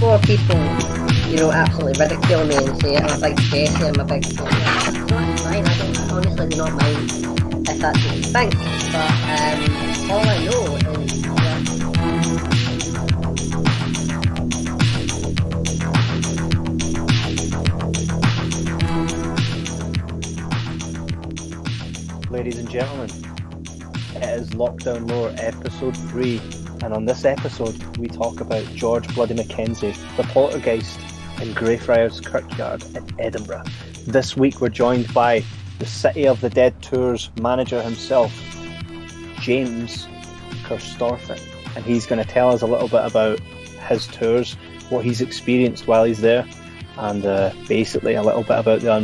before people, absolutely ridicule me and say I'm a big Jessie, I'm a big... No, it's fine, I honestly do not mind if that's what you think, but all I know is that... Ladies and gentlemen, it is Lockdown Lore episode 3, and on this episode we talk about George Bloody Mackenzie, the poltergeist in Greyfriars Kirkyard in Edinburgh. This week we're joined by the City of the Dead Tour's manager himself, James Kerstorfin, and he's going to tell us a little bit about his tours, what he's experienced while he's there, and basically a little bit about the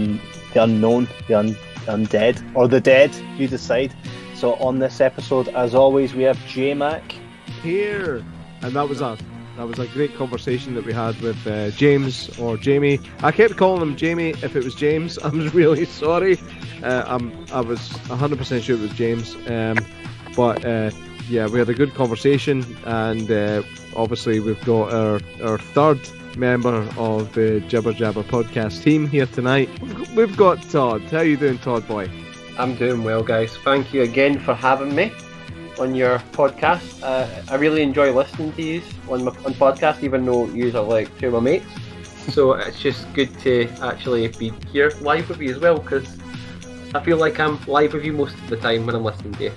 unknown, the undead, or the dead, you decide. So on this episode, as always, we have J-Mac here, and that was a great conversation that we had with James, or Jamie. I kept calling him Jamie if it was James. I'm really sorry. I was 100% sure it was James. But yeah, we had a good conversation, and obviously we've got our third member of the Jibber Jabber podcast team here tonight. We've got Todd. How you doing, Todd boy? I'm doing well, guys. Thank you again for having me on your podcast. I really enjoy listening to you on podcast, even though you are like two of my mates. So it's just good to actually be here live with you as well, because I feel like I'm live with you most of the time when I'm listening to you.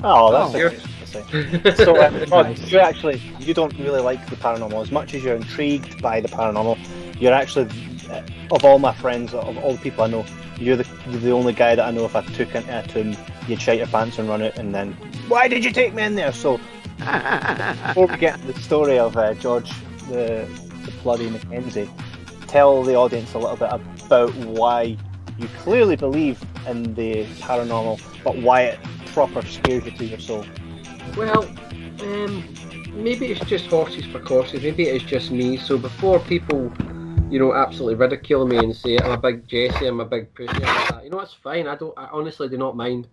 Oh, that's a great thing to say. So, Todd, you don't really like the paranormal as much as you're intrigued by the paranormal. You're actually, of all my friends, of all the people I know, you're the only guy that I know if I took into a tomb, you'd shite your pants and run out, and then, why did you take me in there? So, before we get to the story of George the Bloody Mackenzie, tell the audience a little bit about why you clearly believe in the paranormal, but why it proper scares you to your soul. Well, maybe it's just horses for courses, maybe it's just me. So before people, absolutely ridicule me and say I'm a big Jessie, I'm a big pussy, it's fine. I honestly do not mind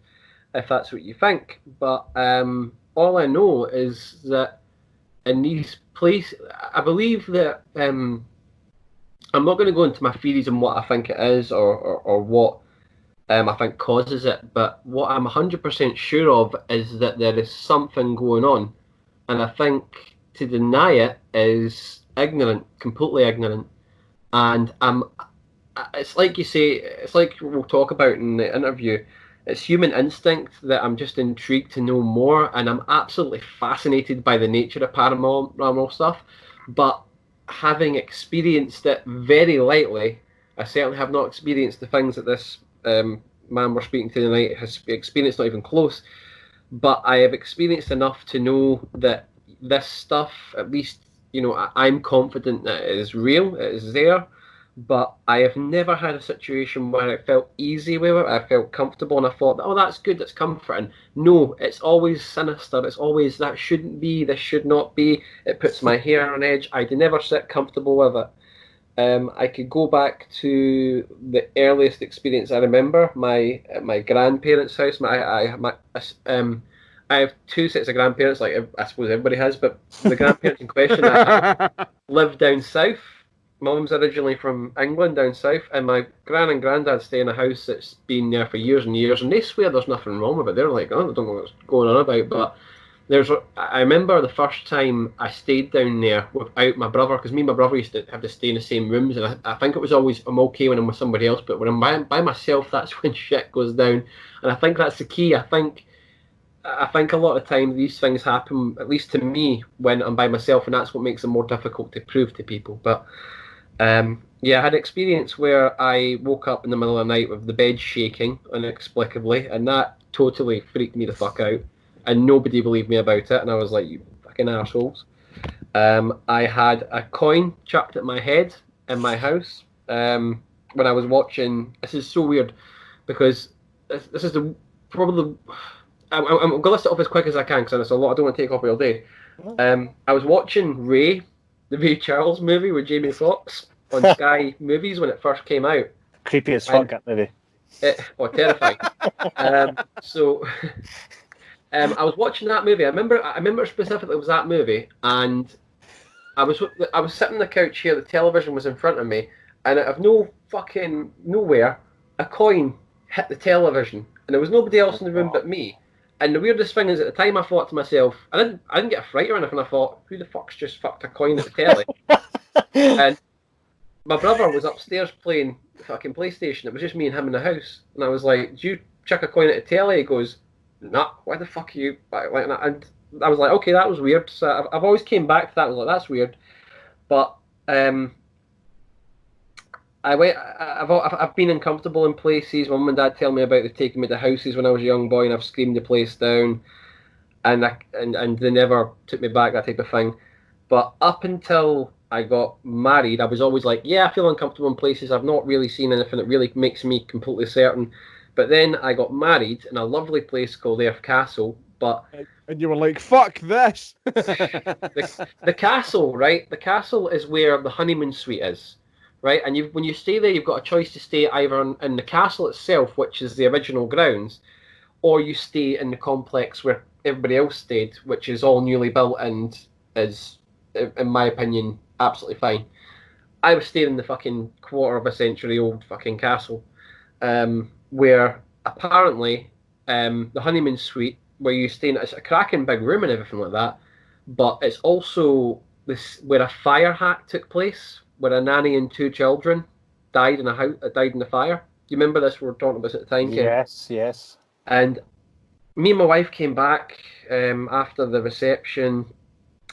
if that's what you think. But all I know is that in these places, I believe that I'm not going to go into my theories on what I think it is or what I think causes it, but what I'm 100% sure of is that there is something going on, and I think to deny it is ignorant, completely ignorant. And it's like you say, it's like we'll talk about in the interview, it's human instinct that I'm just intrigued to know more, and I'm absolutely fascinated by the nature of paranormal stuff, but having experienced it very lightly, I certainly have not experienced the things that this man we're speaking to tonight has experienced, not even close, but I have experienced enough to know that this stuff, at least, I'm confident that it is real, it is there, but I have never had a situation where I felt easy with it, I felt comfortable, and I thought, oh, that's good, that's comforting. No, it's always sinister, it's always, that shouldn't be, this should not be, it puts my hair on edge, I never sit comfortable with it. I could go back to the earliest experience I remember, my grandparents' house. I have two sets of grandparents, like I suppose everybody has, but the grandparents in question live down south. My mum's originally from England, down south, and my gran and granddad stay in a house that's been there for years and years, and they swear there's nothing wrong with it. They're like, oh, I don't know what's going on about, but I remember the first time I stayed down there without my brother, because me and my brother used to have to stay in the same rooms, and I think it was always, I'm okay when I'm with somebody else, but when I'm by myself, that's when shit goes down, and I think that's the key. I think a lot of times these things happen, at least to me, when I'm by myself, and that's what makes them more difficult to prove to people. But yeah, I had an experience where I woke up in the middle of the night with the bed shaking inexplicably, and that totally freaked me the fuck out, and nobody believed me about it, and I was like, you fucking assholes. I had a coin chucked at my head in my house when I was watching. This is so weird, because this is probably I'm going to list it off as quick as I can, because it's a lot. I don't want to take off all day. I was watching Ray, the Ray Charles movie with Jamie Foxx on Sky Movies when it first came out. Creepy as fuck, that movie. Terrifying. I was watching that movie. I remember specifically it was that movie, and I was sitting on the couch here, the television was in front of me, and out of nowhere, a coin hit the television, and there was nobody else in the room but me. And the weirdest thing is, at the time, I thought to myself, I didn't get a fright or anything. I thought, who the fuck's just fucked a coin at the telly? And my brother was upstairs playing fucking PlayStation. It was just me and him in the house, and I was like, "Did you chuck a coin at the telly?" He goes, "Nah, why the fuck are you like that?" And I was like, "Okay, that was weird." So I've always came back to that. I was like, "That's weird," but I've been uncomfortable in places. Mum and Dad tell me about they've taken me to houses when I was a young boy, and I've screamed the place down, and they never took me back, that type of thing. But up until I got married, I was always like, yeah, I feel uncomfortable in places. I've not really seen anything that really makes me completely certain. But then I got married in a lovely place called Ayr Castle. But and you were like, fuck this. the castle, right? The castle is where the honeymoon suite is. Right, and when you stay there, you've got a choice to stay either in the castle itself, which is the original grounds, or you stay in the complex where everybody else stayed, which is all newly built and is, in my opinion, absolutely fine. I was staying in the fucking quarter of a century old fucking castle, where apparently the honeymoon suite, where you stay in, it's a cracking big room and everything like that, but it's also this where a fire hack took place, where a nanny and 2 children died in a house, died in the fire. Do you remember this? We were talking about it at the time, Ken? Yes. And me and my wife came back after the reception,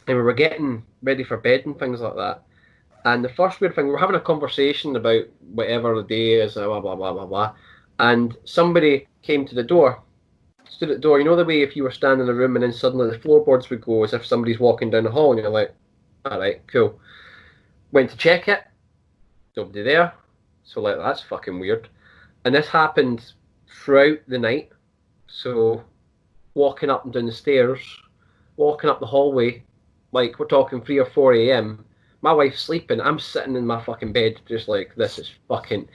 and we were getting ready for bed and things like that. And the first weird thing, we were having a conversation about whatever the day is, blah, blah, blah, blah, blah. And somebody came to the door, stood at the door. You know the way if you were standing in a room and then suddenly the floorboards would go as if somebody's walking down the hall, and you're like, all right, cool. Went to check it, nobody there, so like that's fucking weird. And this happened throughout the night. So walking up and down the stairs, walking up the hallway, like we're talking 3 or 4 a.m. My wife's sleeping. I'm sitting in my fucking bed, just like, this is fucking.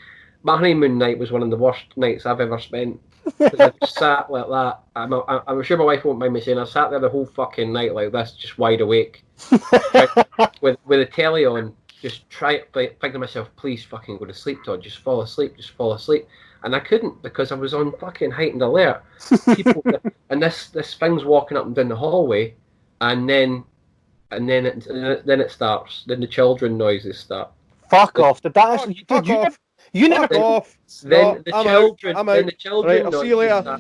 My honeymoon night was one of the worst nights I've ever spent. I just sat like that. I'm sure my wife won't mind me saying I sat there the whole fucking night like this, just wide awake, with the telly on. Just think to myself, please fucking go to sleep, Todd. Just fall asleep. And I couldn't because I was on fucking heightened alert. People, and this thing's walking up and down the hallway, and then it starts. Then the children noises start. Fuck off! Did that actually? You never. Fuck off! Then the children. I'm out. Then the children. Right, I'll see you later.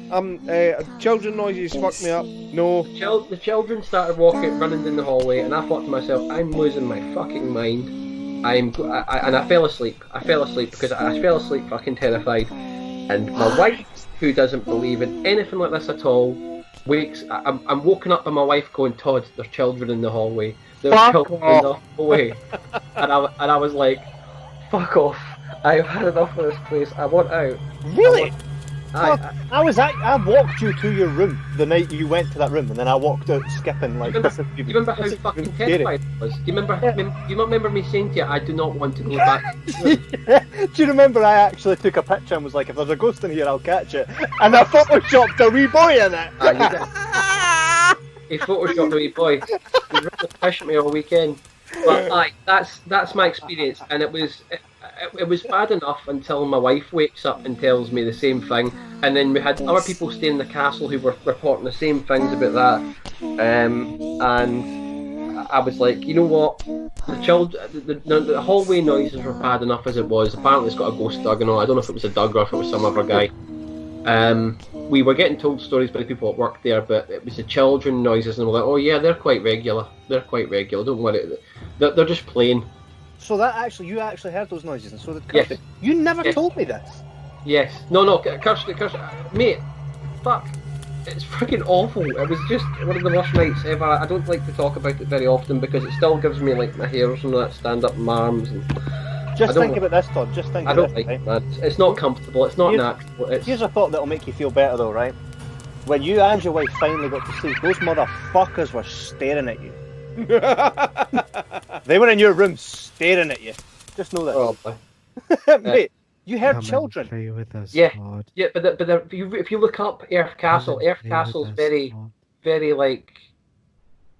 Children noises fucked me up. No. The children started running down the hallway, and I thought to myself, I'm losing my fucking mind. And I fell asleep. Because I fell asleep fucking terrified. And my wife, who doesn't believe in anything like this at all, wakes. I'm woken up by my wife going, Todd, there's children in the hallway. There's children in the hallway. And I was like, fuck off. I've had enough of this place. I want out. Really? I walked you to your room the night you went to that room, and then I walked out skipping like. Do you remember how fucking terrified I was? Do you not remember me saying to you, I do not want to go back? Do you remember I actually took a picture and was like, if there's a ghost in here, I'll catch it, and I photoshopped a wee boy in it. He photoshopped a wee boy. He really pushed me all weekend. But that's my experience, and it was bad enough until my wife wakes up and tells me the same thing, and then we had other people staying in the castle who were reporting the same things about that, and I was like, you know what, the hallway noises were bad enough as it was. Apparently it's got a ghost dog and all. I don't know if it was a dog or if it was some other guy. We were getting told stories by the people that worked there, but it was the children noises, and we're like, oh yeah, they're quite regular, don't worry, they're just playing. So you actually heard those noises, and so did Kirsty. Yes. You never told me this. Yes. No, Kirsty, mate, fuck, it's freaking awful. It was just one of the worst nights ever. I don't like to talk about it very often because it still gives me like my hairs and that stand up in my arms. And just think about this, Todd. Just think. I don't like that. It's not comfortable. It's not natural. Here's a thought that'll make you feel better, though, right? When you and your wife finally got to sleep, those motherfuckers were staring at you. They were in your room staring at you. Just know that. Oh, mate, you heard children. Play with us, yeah, Todd. yeah, but if you look up Ayr Castle, Ayr Castle's very, very like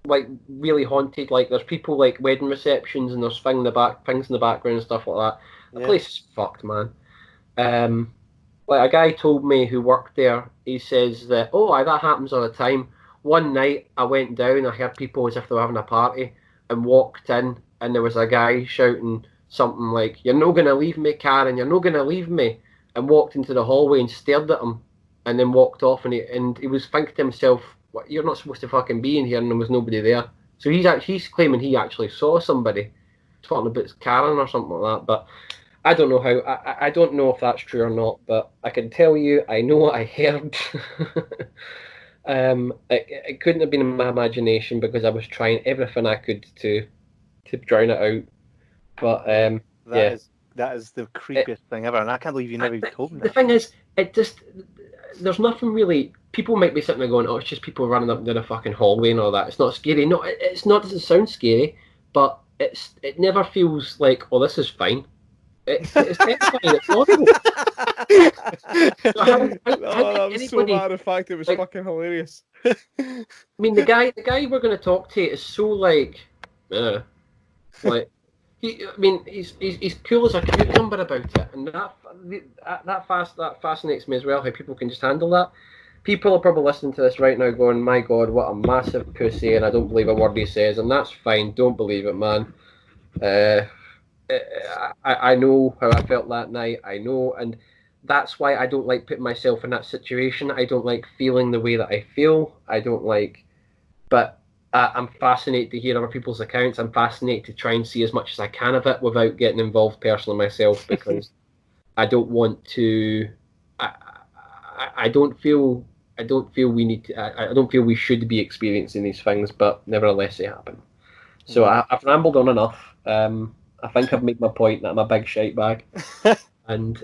like really haunted. Like there's people like wedding receptions and there's things in the background and stuff like that. The Yeah. place is fucked, man. Like a guy told me who worked there, he says that, that happens all the time. One night I went down, I heard people as if they were having a party, and walked in, and there was a guy shouting something like, "You're not going to leave me, Karen, you're not going to leave me," and walked into the hallway and stared at him, and then walked off, and he was thinking to himself, "What, you're not supposed to fucking be in here," and there was nobody there. So he's claiming he actually saw somebody talking about Karen or something like that, but I don't know how. I don't know if that's true or not, but I can tell you, I know what I heard. It couldn't have been in my imagination because I was trying everything I could to drown it out. But that is the creepiest thing ever, and I can't believe you never even told me the that. thing is, there's nothing really. People might be sitting there going, "Oh, it's just people running up and down a fucking hallway and all that." It's not scary. No, it's not. Doesn't sound scary, but it never feels like, "Oh, this is fine." It's terrifying. It's awful. That was so matter of fact. It was fucking hilarious. I mean, the guy we're going to talk to is so like he's cool as a cucumber about it, and that fascinates me as well. How people can just handle that. People are probably listening to this right now, going, "My God, what a massive pussy!" And I don't believe a word he says, and that's fine. Don't believe it, man. I know how I felt that night. I know, and that's why I don't like putting myself in that situation. I don't like feeling the way that I feel. I don't like, but I'm fascinated to hear other people's accounts. I'm fascinated to try and see as much as I can of it without getting involved personally myself, because I don't want to. I don't feel we need to. I don't feel we should be experiencing these things, but nevertheless, they happen. So I've rambled on enough. I think I've made my point that I'm a big shite bag. And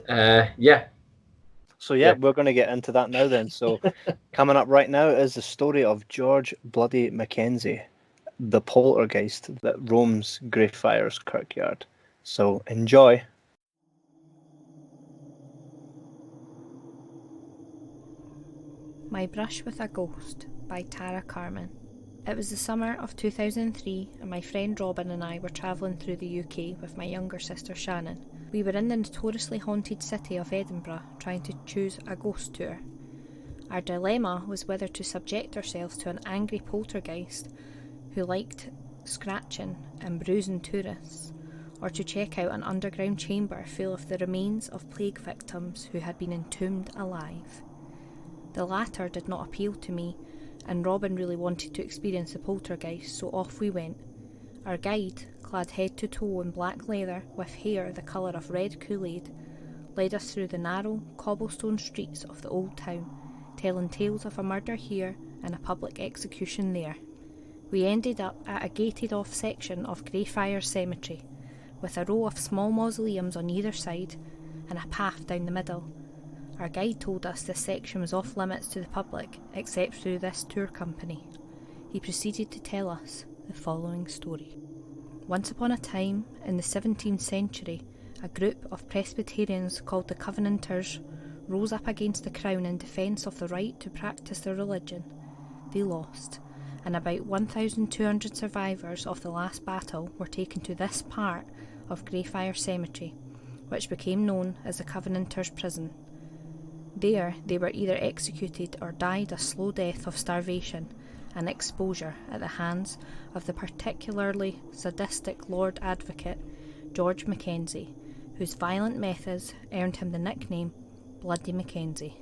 So we're going to get into that now then. So coming up right now is the story of George Bloody Mackenzie, the poltergeist that roams Greyfriars Kirkyard. So enjoy. My Brush with a Ghost by Tara Carman. It was the summer of 2003 and my friend Robin and I were travelling through the UK with my younger sister Shannon. We were in the notoriously haunted city of Edinburgh trying to choose a ghost tour. Our dilemma was whether to subject ourselves to an angry poltergeist who liked scratching and bruising tourists, or to check out an underground chamber full of the remains of plague victims who had been entombed alive. The latter did not appeal to me, and Robin really wanted to experience the poltergeist, so off we went. Our guide, clad head to toe in black leather with hair the colour of red Kool-Aid, led us through the narrow, cobblestone streets of the old town, telling tales of a murder here and a public execution there. We ended up at a gated-off section of Greyfriars Cemetery, with a row of small mausoleums on either side and a path down the middle. Our guide told us this section was off limits to the public, except through this tour company. He proceeded to tell us the following story. Once upon a time, in the 17th century, a group of Presbyterians called the Covenanters rose up against the Crown in defence of the right to practice their religion. They lost, and about 1,200 survivors of the last battle were taken to this part of Greyfriars Cemetery, which became known as the Covenanters' Prison. There they were either executed or died a slow death of starvation and exposure at the hands of the particularly sadistic Lord Advocate George Mackenzie, whose violent methods earned him the nickname Bloody Mackenzie.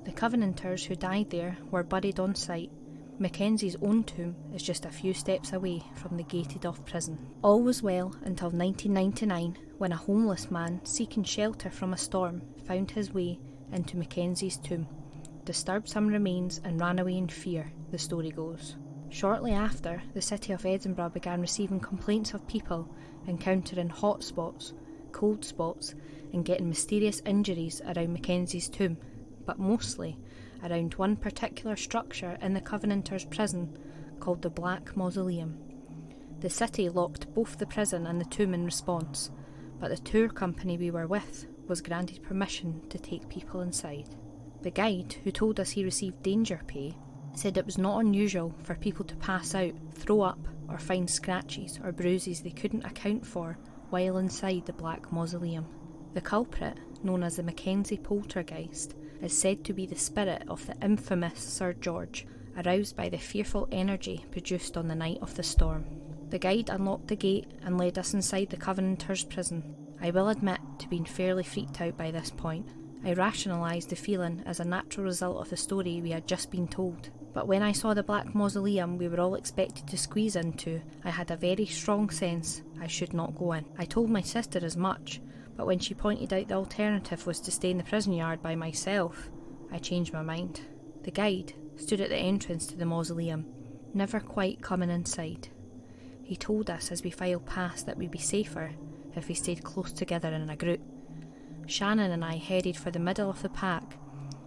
The Covenanters who died there were buried on site. Mackenzie's own tomb is just a few steps away from the gated-off prison. All was well until 1999, when a homeless man seeking shelter from a storm found his way into Mackenzie's tomb, disturbed some remains and ran away in fear, the story goes. Shortly after, the city of Edinburgh began receiving complaints of people encountering hot spots, cold spots, and getting mysterious injuries around Mackenzie's tomb, but mostly around one particular structure in the Covenanters' prison called the Black Mausoleum. The city locked both the prison and the tomb in response, but the tour company we were with was granted permission to take people inside. The guide, who told us he received danger pay, said it was not unusual for people to pass out, throw up, or find scratches or bruises they couldn't account for while inside the Black Mausoleum. The culprit, known as the Mackenzie Poltergeist, is said to be the spirit of the infamous Sir George, aroused by the fearful energy produced on the night of the storm. The guide unlocked the gate and led us inside the Covenanters' prison. I will admit to being fairly freaked out by this point. I rationalised the feeling as a natural result of the story we had just been told. But when I saw the Black Mausoleum we were all expected to squeeze into, I had a very strong sense I should not go in. I told my sister as much, but when she pointed out the alternative was to stay in the prison yard by myself, I changed my mind. The guide stood at the entrance to the mausoleum, never quite coming inside. He told us as we filed past that we'd be safer if we stayed close together in a group. Shannon and I headed for the middle of the pack,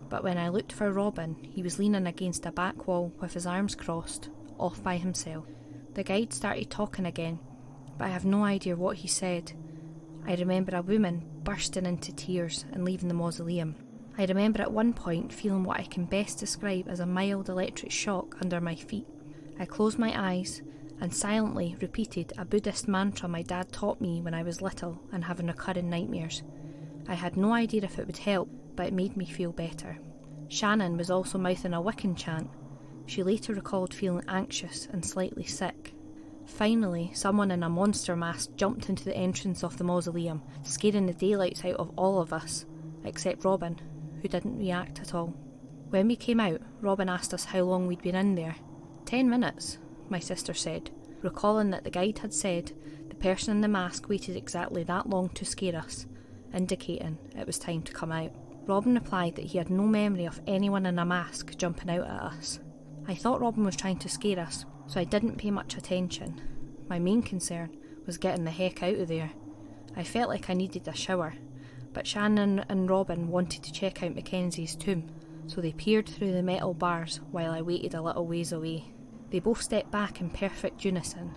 but when I looked for Robin, he was leaning against a back wall with his arms crossed, off by himself. The guide started talking again, but I have no idea what he said. I remember a woman bursting into tears and leaving the mausoleum. I remember at one point feeling what I can best describe as a mild electric shock under my feet. I closed my eyes and silently repeated a Buddhist mantra my dad taught me when I was little and having recurring nightmares. I had no idea if it would help, but it made me feel better. Shannon was also mouthing a Wiccan chant. She later recalled feeling anxious and slightly sick. Finally, someone in a monster mask jumped into the entrance of the mausoleum, scaring the daylights out of all of us, except Robin, who didn't react at all. When we came out, Robin asked us how long we'd been in there. 10 minutes, my sister said, recalling that the guide had said the person in the mask waited exactly that long to scare us, indicating it was time to come out. Robin replied that he had no memory of anyone in a mask jumping out at us. I thought Robin was trying to scare us, so I didn't pay much attention. My main concern was getting the heck out of there. I felt like I needed a shower, but Shannon and Robin wanted to check out Mackenzie's tomb, so they peered through the metal bars while I waited a little ways away. They both stepped back in perfect unison.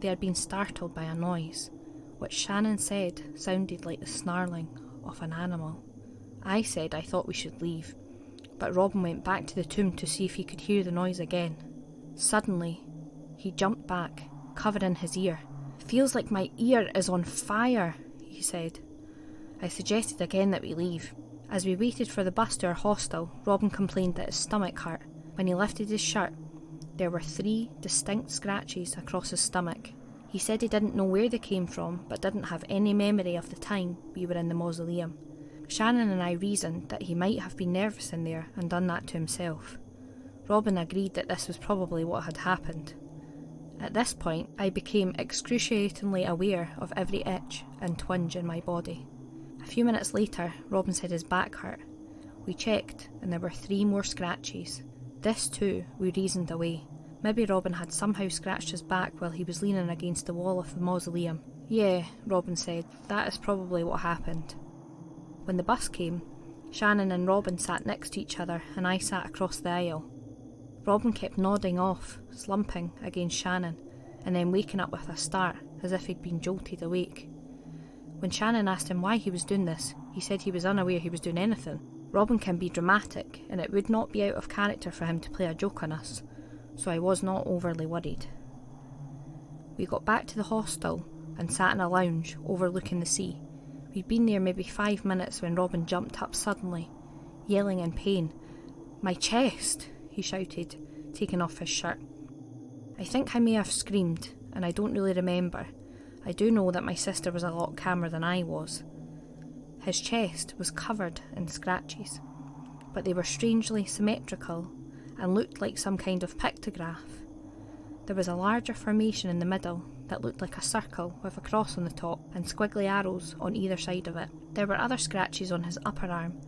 They had been startled by a noise, which Shannon said sounded like the snarling of an animal. I said I thought we should leave, but Robin went back to the tomb to see if he could hear the noise again. Suddenly, he jumped back, covering his ear. "Feels like my ear is on fire," he said. I suggested again that we leave. As we waited for the bus to our hostel, Robin complained that his stomach hurt. When he lifted his shirt, there were 3 distinct scratches across his stomach. He said he didn't know where they came from, but didn't have any memory of the time we were in the mausoleum. Shannon and I reasoned that he might have been nervous in there and done that to himself. Robin agreed that this was probably what had happened. At this point, I became excruciatingly aware of every itch and twinge in my body. A few minutes later, Robin said his back hurt. We checked, and there were 3 more scratches. This too, we reasoned away. Maybe Robin had somehow scratched his back while he was leaning against the wall of the mausoleum. "Yeah," Robin said, "that is probably what happened." When the bus came, Shannon and Robin sat next to each other and I sat across the aisle. Robin kept nodding off, slumping against Shannon, and then waking up with a start, as if he'd been jolted awake. When Shannon asked him why he was doing this, he said he was unaware he was doing anything. Robin can be dramatic, and it would not be out of character for him to play a joke on us, so I was not overly worried. We got back to the hostel and sat in a lounge overlooking the sea. We'd been there maybe 5 minutes when Robin jumped up suddenly, yelling in pain. "My chest!" he shouted, taking off his shirt. I think I may have screamed, and I don't really remember. I do know that my sister was a lot calmer than I was. His chest was covered in scratches, but they were strangely symmetrical and looked like some kind of pictograph. There was a larger formation in the middle that looked like a circle with a cross on the top and squiggly arrows on either side of it. There were other scratches on his upper arm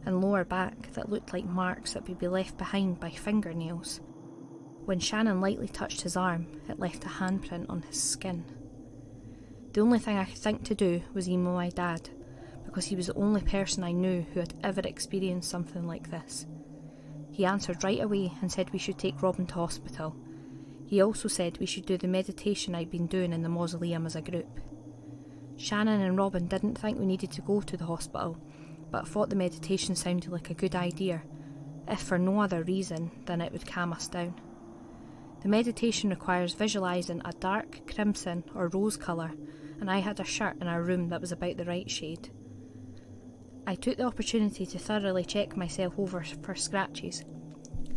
and lower back that looked like marks that would be left behind by fingernails. When Shannon lightly touched his arm, it left a handprint on his skin. The only thing I could think to do was email my dad, because he was the only person I knew who had ever experienced something like this. He answered right away and said we should take Robin to hospital. He also said we should do the meditation I'd been doing in the mausoleum as a group. Shannon and Robin didn't think we needed to go to the hospital, but thought the meditation sounded like a good idea, if for no other reason than it would calm us down. The meditation requires visualising a dark crimson or rose colour, and I had a shirt in our room that was about the right shade. I took the opportunity to thoroughly check myself over for scratches.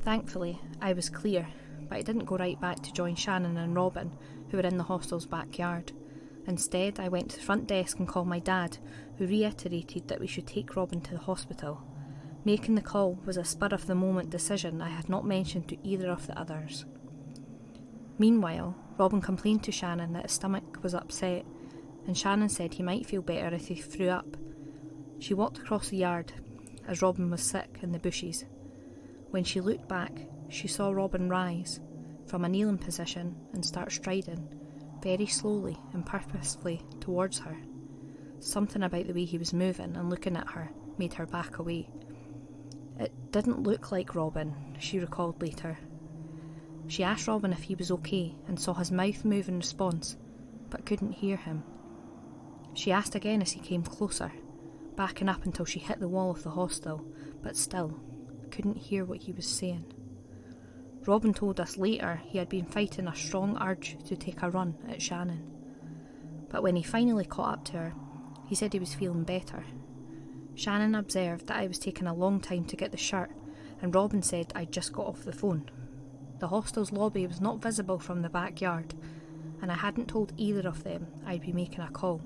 Thankfully, I was clear, but I didn't go right back to join Shannon and Robin, who were in the hostel's backyard. Instead, I went to the front desk and called my dad, who reiterated that we should take Robin to the hospital. Making the call was a spur-of-the-moment decision I had not mentioned to either of the others. Meanwhile, Robin complained to Shannon that his stomach was upset, and Shannon said he might feel better if he threw up. She walked across the yard, as Robin was sick in the bushes. When she looked back, she saw Robin rise from a kneeling position and start striding, very slowly and purposefully, towards her. Something about the way he was moving and looking at her made her back away. It didn't look like Robin, she recalled later. She asked Robin if he was okay and saw his mouth move in response, but couldn't hear him. She asked again as he came closer, backing up until she hit the wall of the hostel, but still couldn't hear what he was saying. Robin told us later he had been fighting a strong urge to take a run at Shannon. But when he finally caught up to her, he said he was feeling better. Shannon observed that I was taking a long time to get the shirt, and Robin said I'd just got off the phone. The hostel's lobby was not visible from the backyard, and I hadn't told either of them I'd be making a call,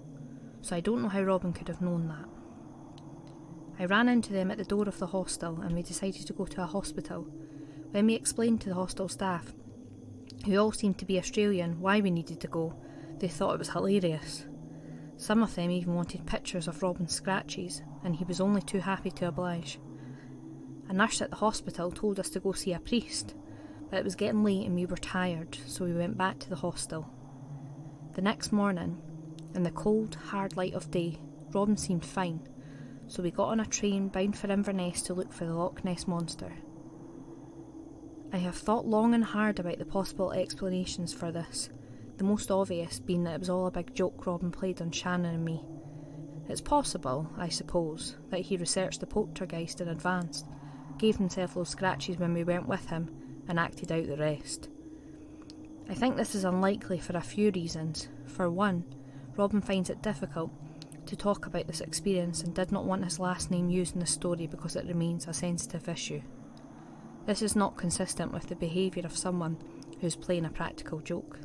so I don't know how Robin could have known that. I ran into them at the door of the hostel and we decided to go to a hospital. When we explained to the hostel staff, who all seemed to be Australian, why we needed to go, they thought it was hilarious. Some of them even wanted pictures of Robin's scratches, and he was only too happy to oblige. A nurse at the hospital told us to go see a priest, but it was getting late and we were tired, so we went back to the hostel. The next morning, in the cold, hard light of day, Robin seemed fine, so we got on a train bound for Inverness to look for the Loch Ness Monster. I have thought long and hard about the possible explanations for this, the most obvious being that it was all a big joke Robin played on Shannon and me. It's possible, I suppose, that he researched the poltergeist in advance, gave himself those scratches when we went with him, and acted out the rest. I think this is unlikely for a few reasons. For one, Robin finds it difficult to talk about this experience and did not want his last name used in the story because it remains a sensitive issue. This is not consistent with the behaviour of someone who is playing a practical joke.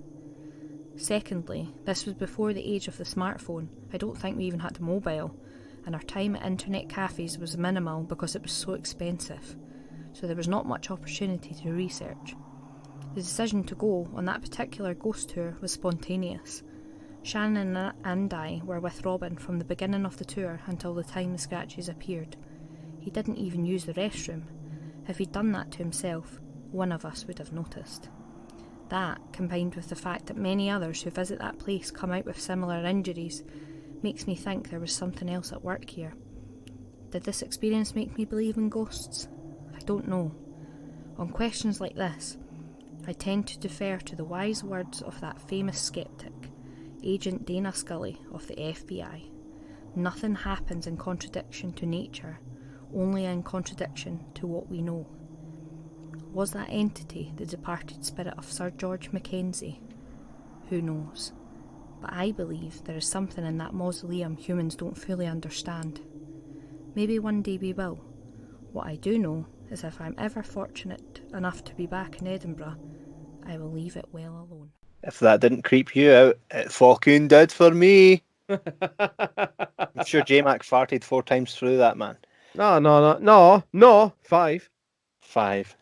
Secondly, this was before the age of the smartphone. I don't think we even had a mobile, and our time at internet cafes was minimal because it was so expensive, so there was not much opportunity to research. The decision to go on that particular ghost tour was spontaneous. Shannon and I were with Robin from the beginning of the tour until the time the scratches appeared. He didn't even use the restroom. If he'd done that to himself, one of us would have noticed. That, combined with the fact that many others who visit that place come out with similar injuries, makes me think there was something else at work here. Did this experience make me believe in ghosts? I don't know. On questions like this, I tend to defer to the wise words of that famous skeptic, Agent Dana Scully of the FBI. Nothing happens in contradiction to nature, only in contradiction to what we know. Was that entity the departed spirit of Sir George Mackenzie? Who knows? But I believe there is something in that mausoleum humans don't fully understand. Maybe one day we will. What I do know is if I'm ever fortunate enough to be back in Edinburgh, I will leave it well alone. If that didn't creep you out, it fucking did for me. I'm sure J-Mac farted 4 times through that, man. No, 5. 5.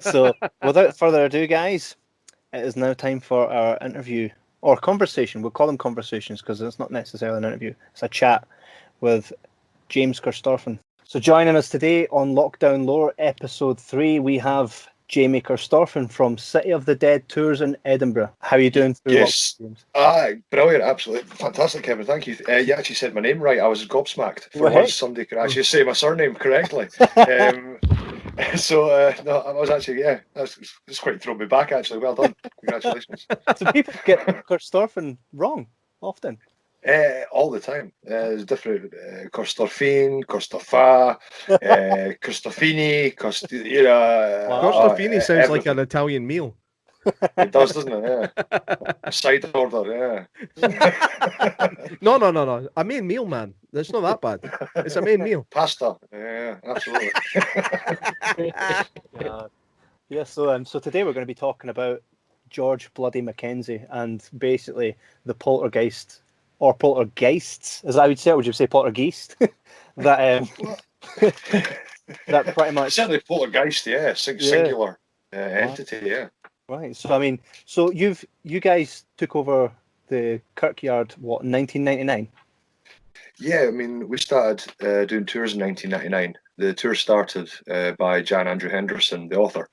So, without further ado, guys, it is now time for our interview, or conversation. We'll call them conversations because it's not necessarily an interview. It's a chat with James Kirstoffen. So joining us today on Lockdown Lore episode 3, we have Jamie Kirstoffen from City of the Dead Tours in Edinburgh. How are you doing? Yes. Brilliant, absolutely. Fantastic, Kevin. Thank you. You actually said my name right. I was gobsmacked. For once, somebody could actually say my surname correctly. No, I was actually, that's quite thrown me back, actually. Well done. Congratulations. So people get Kirstoffen wrong often. All the time. There's different Costofin, Costofa, Costofini, Costofini sounds like everything. an Italian meal. It does, doesn't it? Yeah. Side order, yeah. No. A main meal, man. That's not that bad. It's a main meal. Pasta. Yeah, absolutely. Yeah, so today we're going to be talking about George Bloody Mackenzie and basically the poltergeist, or poltergeists, as I would say, or would you say poltergeist? that pretty much. Certainly poltergeist, yeah. Singular entity, yeah. Right. So I mean, so you guys took over the Kirkyard, what, in 1999? Yeah, I mean, we started doing tours in 1999. The tour started by Jan Andrew Henderson, the author,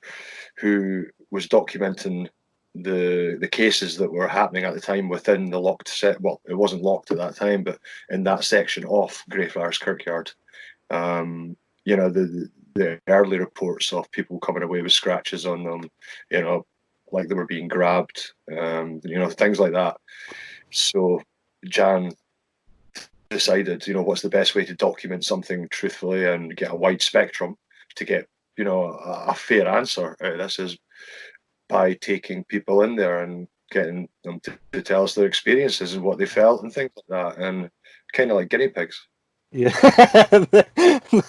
who was documenting the cases that were happening at the time within the locked set. Well, it wasn't locked at that time, but in that section of Greyfriars Kirkyard. You know, the early reports of people coming away with scratches on them, you know, like they were being grabbed, you know, things like that. So Jan decided, you know, what's the best way to document something truthfully and get a wide spectrum to get, you know, a fair answer out of this is by taking people in there and getting them to tell us their experiences and what they felt and things like that, and kind of like guinea pigs. Yeah.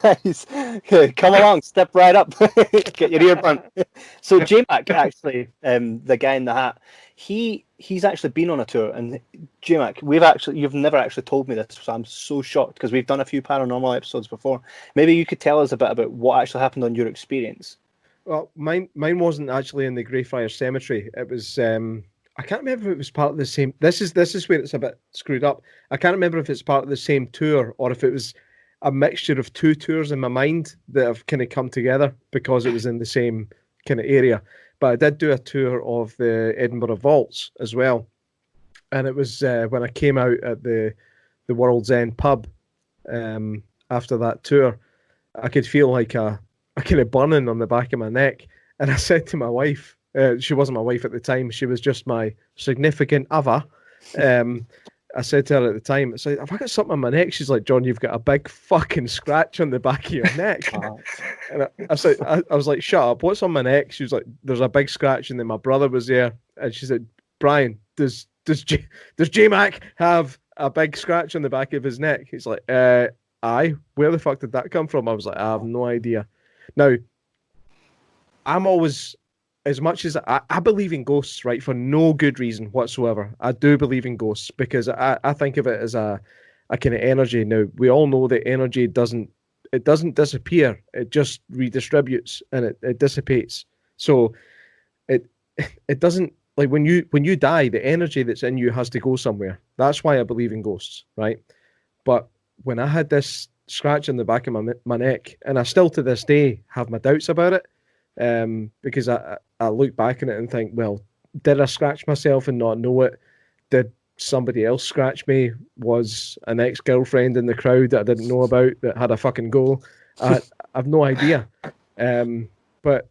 Nice. Okay, come along, step right up. Get your ear burnt. So J-Mac, actually, the guy in the hat, he's actually been on a tour, and J-Mac, you've never actually told me this, so I'm so shocked because we've done a few paranormal episodes before. Maybe you could tell us a bit about what actually happened on your experience. Well, mine wasn't actually in the Greyfriars Cemetery. It was I can't remember if it was part of the same. This is where it's a bit screwed up. I can't remember if it's part of the same tour or if it was a mixture of two tours in my mind that have kind of come together because it was in the same kind of area. But I did do a tour of the Edinburgh Vaults as well, and it was when I came out at the World's End pub after that tour, I could feel like a kind of burning on the back of my neck, and I said to my wife. She wasn't my wife at the time. She was just my significant other. I said to her at the time, I said, have I got something on my neck? She's like, John, you've got a big fucking scratch on the back of your neck. And I said, I was like, shut up. What's on my neck? She was like, there's a big scratch. And then my brother was there. And she said, Brian, does J-Mac have a big scratch on the back of his neck? He's like, aye. Where the fuck did that come from? I was like, I have no idea. Now, I'm always... As much as I believe in ghosts, right, for no good reason whatsoever, I do believe in ghosts because I think of it as a kind of energy. Now, we all know that energy doesn't disappear. It just redistributes and it dissipates. So it doesn't, like when you die, the energy that's in you has to go somewhere. That's why I believe in ghosts, right? But when I had this scratch in the back of my neck, and I still to this day have my doubts about it, because I look back on it and think, well, did I scratch myself and not know it? Did somebody else scratch me? Was an ex-girlfriend in the crowd that I didn't know about that had a fucking go? I've no idea. But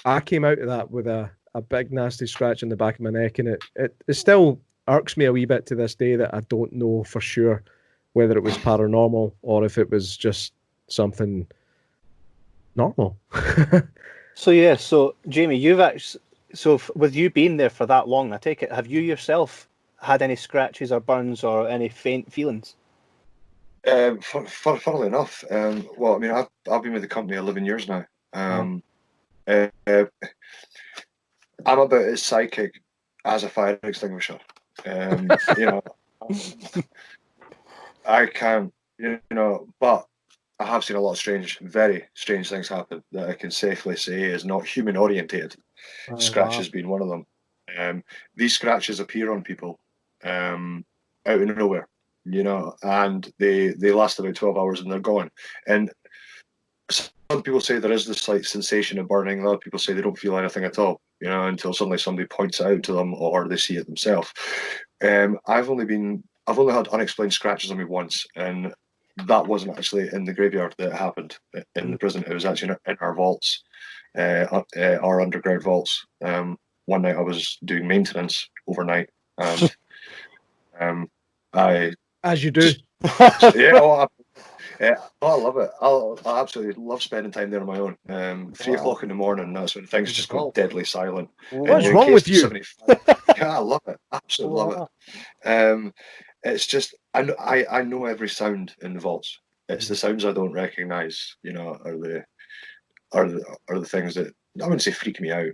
I came out of that with a big nasty scratch in the back of my neck, and it still irks me a wee bit to this day that I don't know for sure whether it was paranormal or if it was just something normal. So Jamie, you've actually, with you being there for that long, I take it, have you yourself had any scratches or burns or any faint feelings? Funnily enough, well, I mean, I've been with the company 11 years now. I'm about as psychic as a fire extinguisher. You know, I can't, you know, but I have seen a lot of very strange things happen that I can safely say is not human orientated. Scratches being one of them. These scratches appear on people out of nowhere, you know, and they last about 12 hours and they're gone. And some people say there is this slight sensation of burning. Other people say they don't feel anything at all, you know, until suddenly somebody points it out to them or they see it themselves. I've only had unexplained scratches on me once, and that wasn't actually in the graveyard that happened in the prison. It was actually in our vaults, our underground vaults. One night I was doing maintenance overnight, and I As you do. Yeah, I love it. I absolutely love spending time there on my own. 3 o'clock in the morning, that's when things just go deadly silent. What's And wrong in with case you? somebody- Yeah, I love it. Absolutely love it. It's just I know every sound in the vaults. It's the sounds I don't recognise. Are the things that I wouldn't say freak me out.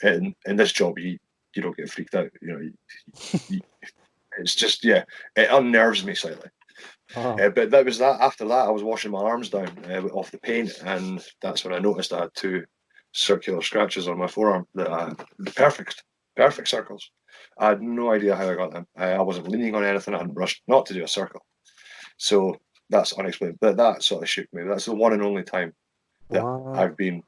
In this job, you don't get freaked out. It's just it unnerves me slightly. But that was that. After that, I was washing my arms down off the paint, and that's when I noticed I had 2 circular scratches on my forearm. Perfect circles. I had no idea how I got them. I wasn't leaning on anything. I hadn't brushed not to do a circle. So that's unexplained. But that sort of shook me. That's the one and only time that I've been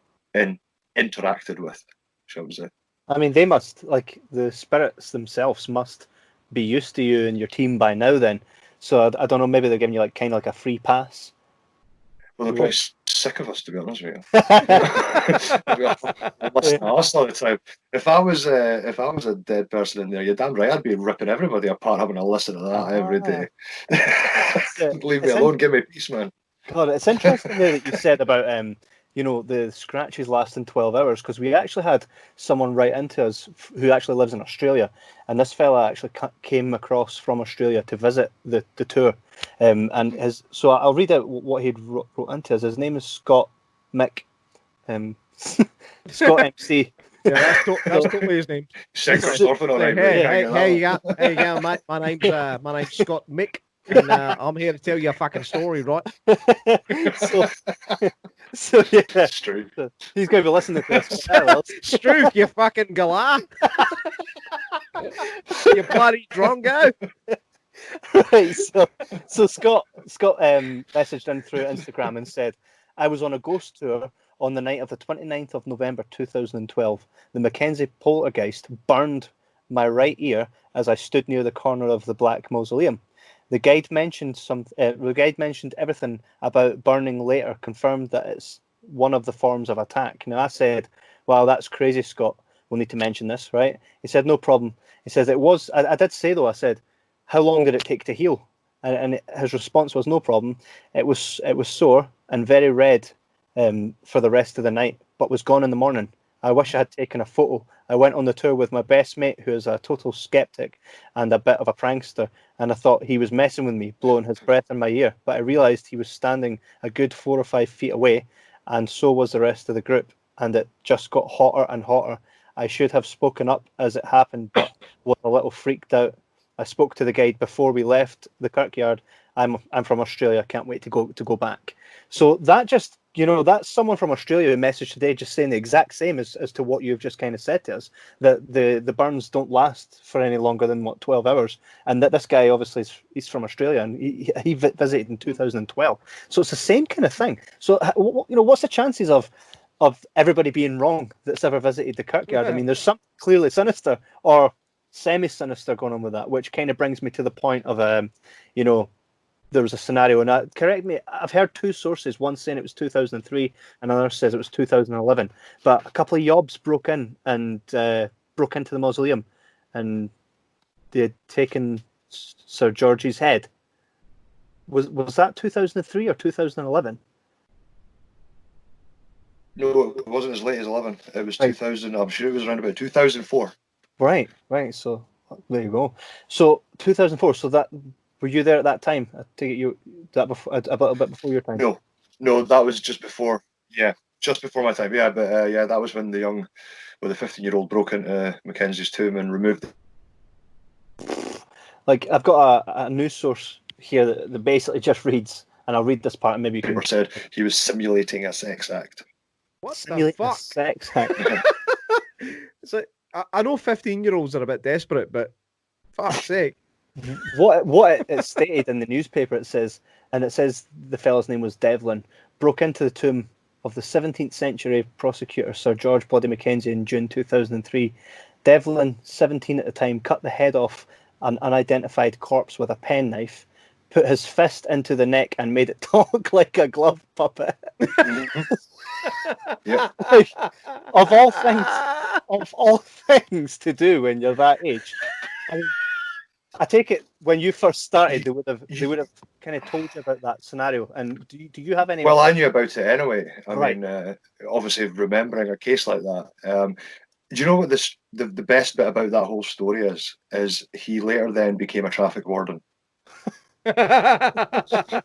interacted with, shall we say. I mean, they must, like, the spirits themselves must be used to you and your team by now then. So I don't know, maybe they're giving you like kind of like a free pass. Well, they're probably sick of us, to be honest with you. They listen to us all the time. If I was a dead person in there, you're damn right, I'd be ripping everybody apart, having a listen to that every day. Leave me alone, give me peace, man. God, it's interesting there that you said about the scratches lasting 12 hours, because we actually had someone write into us who actually lives in Australia, and this fella actually came across from Australia to visit the tour, so I'll read out what he'd wrote into us. His name is Scott Mick, Scott MC. Yeah, that's totally his name. Hey, yeah, mate. My name's Scott Mick. And I'm here to tell you a fucking story, right? so yeah, Struth. So he's going to be listening to this. Struth, you fucking galah. You bloody drongo. Right, so Scott messaged in through Instagram and said, I was on a ghost tour on the night of the 29th of November 2012. The Mackenzie poltergeist burned my right ear as I stood near the corner of the Black Mausoleum. The guide mentioned everything about burning later, confirmed that it's one of the forms of attack. Now I said, wow, that's crazy, Scott. We'll need to mention this, right? He said, no problem. He says, it was, I did say though, I said, how long did it take to heal? And his response was, no problem. It was sore and very red for the rest of the night, but was gone in the morning. I wish I had taken a photo. I went on the tour with my best mate, who is a total skeptic and a bit of a prankster, and I thought he was messing with me, blowing his breath in my ear, but I realised he was standing a good 4 or 5 feet away, and so was the rest of the group, and it just got hotter and hotter. I should have spoken up as it happened, but was a little freaked out. I spoke to the guide before we left the kirkyard. I'm from Australia. Can't wait to go back. So that just, that's someone from Australia who messaged today just saying the exact same as to what you've just kind of said to us, that the burns don't last for any longer than 12 hours, and that this guy obviously he's from Australia and he visited in 2012. So it's the same kind of thing. So what's the chances of everybody being wrong that's ever visited the kirkyard? I mean, there's something clearly sinister or semi-sinister going on with that, which kind of brings me to the point of there was a scenario, and correct me, I've heard 2 sources, one saying it was 2003 and another says it was 2011, but a couple of yobs broke in and broke into the mausoleum, and they had taken Sir George's head. Was that 2003 or 2011? No, it wasn't as late as 11. It was 2000. I'm sure it was around about 2004. Right. So there you go. So 2004. So that, were you there at that time? I take it you that before, a little bit before your time. No, that was just before. Yeah, just before my time. Yeah, but that was when the 15-year-old broke into Mackenzie's tomb and removed. Like, I've got a news source here that basically just reads, and I'll read this part, and maybe you can. Said he was simulating a sex act. What the fuck? Sex act. So I know 15-year-olds are a bit desperate, but fuck's sake. What it stated in the newspaper, it says the fellow's name was Devlin, broke into the tomb of the 17th century prosecutor Sir George Bloody Mackenzie in June 2003. Devlin, 17 at the time, cut the head off an unidentified corpse with a penknife, put his fist into the neck and made it talk like a glove puppet. Yeah. Like, of all things to do when you're that age, I take it when you first started, they would have kind of told you about that scenario. And do you have any? Well, I knew about it anyway. I Right. mean, obviously remembering a case like that. Do you know what the best bit about that whole story is? Is he later then became a traffic warden. It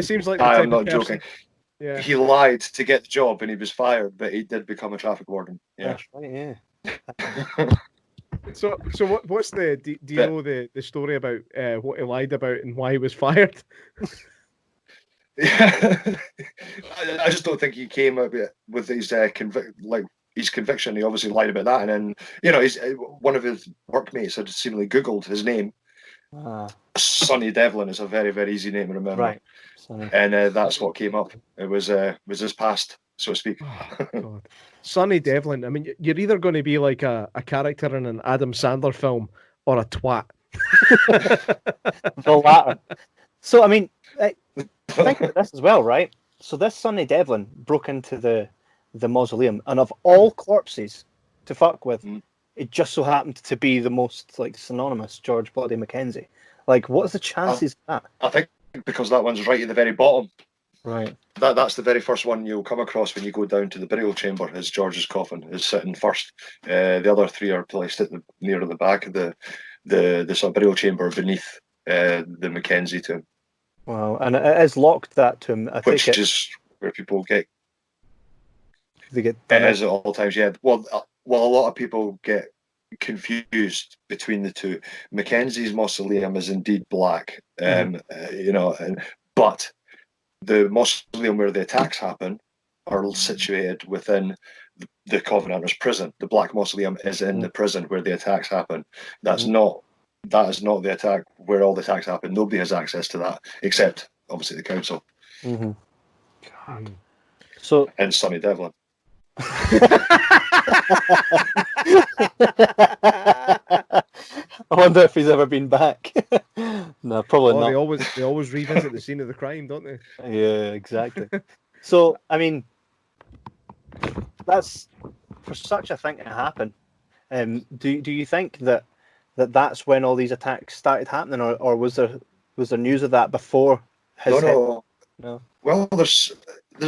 seems like the I type am not of person- joking. Yeah. He lied to get the job and he was fired, but he did become a traffic warden. Yeah. That's right. Yeah. So what's the do you But- know the story about what he lied about and why he was fired? I just don't think he came up with his his conviction. He obviously lied about that, and then he's one of his workmates had seemingly Googled his name. Sonny Devlin is a very, very easy name to remember, Right. Sonny. and that's what came up. It was his past, so to speak. Oh, God. Sonny Devlin. I mean, you're either going to be like a character in an Adam Sandler film or a twat. The latter. So I mean, think about this as well, right? So this Sonny Devlin broke into the mausoleum, and of all corpses to fuck with, it just so happened to be the most synonymous George Bloody Mackenzie. What's the chances of that? I think because that one's right at the very bottom. Right. That's the very first one you'll come across when you go down to the burial chamber. Is George's coffin is sitting first. The other three are placed at near the back of the sort of burial chamber beneath the Mackenzie tomb. Wow, and it is locked, that tomb. I Which think is where people get. they get It is at all times, yeah. Well, a lot of people get confused between the two. Mackenzie's mausoleum is indeed black, but the mausoleum where the attacks happen are situated within the Covenanters prison. The Black Mausoleum is in the prison where the attacks happen. That is not the attack where all the attacks happen. Nobody has access to that except obviously the council So and Sonny Devlin. I wonder if he's ever been back. No, probably not. They always revisit the scene of the crime, don't they? Yeah, exactly. So, I mean, that's for such a thing to happen. Do you think that's when all these attacks started happening, or was there news of that before his No. No. Well, there's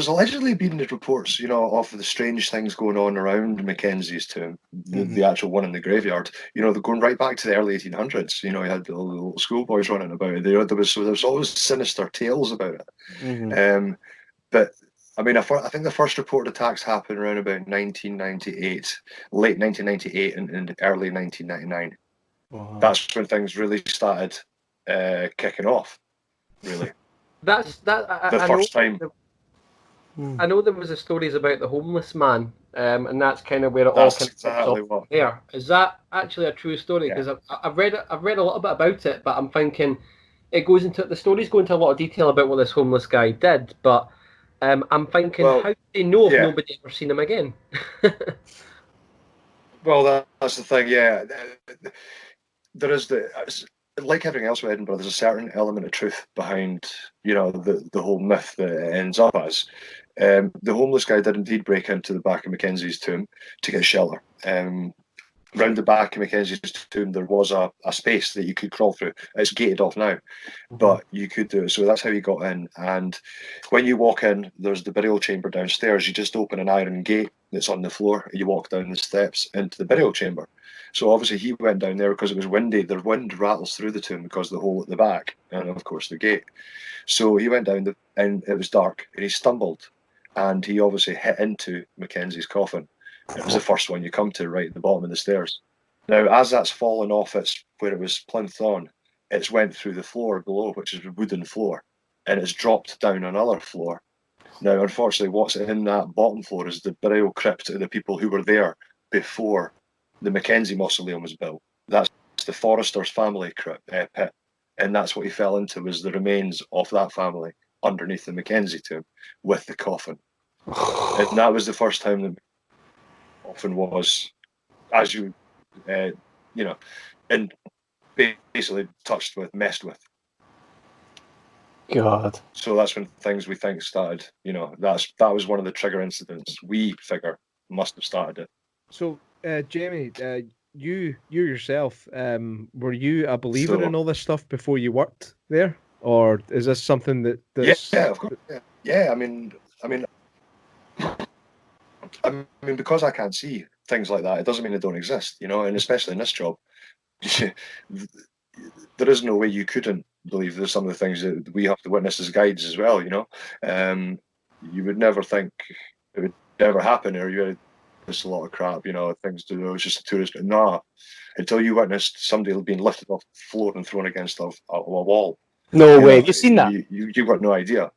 allegedly been reports, of the strange things going on around Mackenzie's tomb, the actual one in the graveyard. They're going right back to the early 1800s. You had the little schoolboys running about it. There was always sinister tales about it. But I mean, I think the first reported attacks happened around about 1998, late 1998 and early 1999. Wow. That's when things really started kicking off. Really, That's that. the first time. I know there was a stories about the homeless man, and that's kind of where it That's all kind exactly of what. there. Is that actually a true story? Yeah. Because I've read a little bit about it, but I'm thinking the stories go into a lot of detail about what this homeless guy did, but I'm thinking, Well, how do they know if yeah. nobody ever seen him again? Well, that's the thing. Yeah, there is like everything else with Edinburgh. There's a certain element of truth behind the whole myth that it ends up as. The homeless guy did indeed break into the back of Mackenzie's tomb to get shelter. Round the back of Mackenzie's tomb, there was a space that you could crawl through. It's gated off now, but you could do it. So that's how he got in. And when you walk in, there's the burial chamber downstairs. You just open an iron gate that's on the floor. You walk down the steps into the burial chamber. So obviously he went down there because it was windy. The wind rattles through the tomb because of the hole at the back and of course the gate. So he went down and it was dark and he stumbled and he obviously hit into Mackenzie's coffin. It was the first one you come to right at the bottom of the stairs. Now, as that's fallen off where it was plinth on, it's went through the floor below, which is a wooden floor, and it's dropped down another floor. Now, unfortunately, what's in that bottom floor is the burial crypt of the people who were there before the Mackenzie mausoleum was built. That's the Forrester's family pit, and that's what he fell into, was the remains of that family underneath the Mackenzie tomb with the coffin. And that was the first time the coffin was, as you, and basically touched with, messed with. God. So that's when things we think started. That was one of the trigger incidents we figure must have started it. So, Jamie, you yourself, were you a believer in So all this stuff before you worked there, or is this something that's yeah, of course, yeah. I mean, because I can't see things like that, it doesn't mean they don't exist, you know. And especially in this job, there is no way you couldn't believe there's some of the things that we have to witness as guides as well, you know. You would never think it would ever happen, or you would just a lot of crap, you know, things to do. It's just a tourist. Nah, until you witnessed somebody being lifted off the floor and thrown against a wall, No you way. know, Have you seen that? you've got no idea.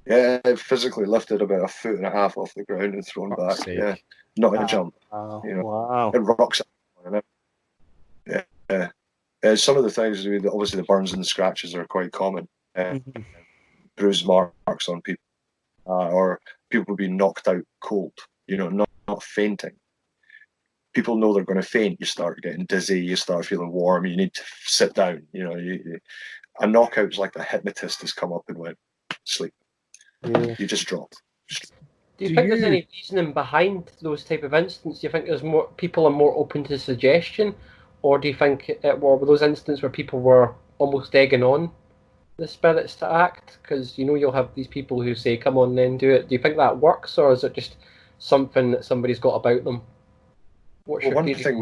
Yeah, physically lifted about 1.5 feet off the ground and thrown Fuck's back. sake. Yeah, not in a jump. Wow. You know, Wow. it rocks. Yeah, yeah. Some of the things, I mean, obviously the burns and the scratches are quite common. Mhm. Bruise marks on people, or people being knocked out cold. You know, not fainting. People know they're going to faint. You start getting dizzy. You start feeling warm. You need to sit down. You know, a knockout's like a hypnotist has come up and went sleep. Yeah. You just drop. Do you Do think there's you- any reasoning behind those type of incidents? Do you think there's more people are more open to suggestion, or do you think it were those instances where people were almost egging on the spirits to act? Because you know you'll have these people who say, "Come on, then do it." Do you think that works, or is it just something that somebody's got about them? What's Well, your one theory? thing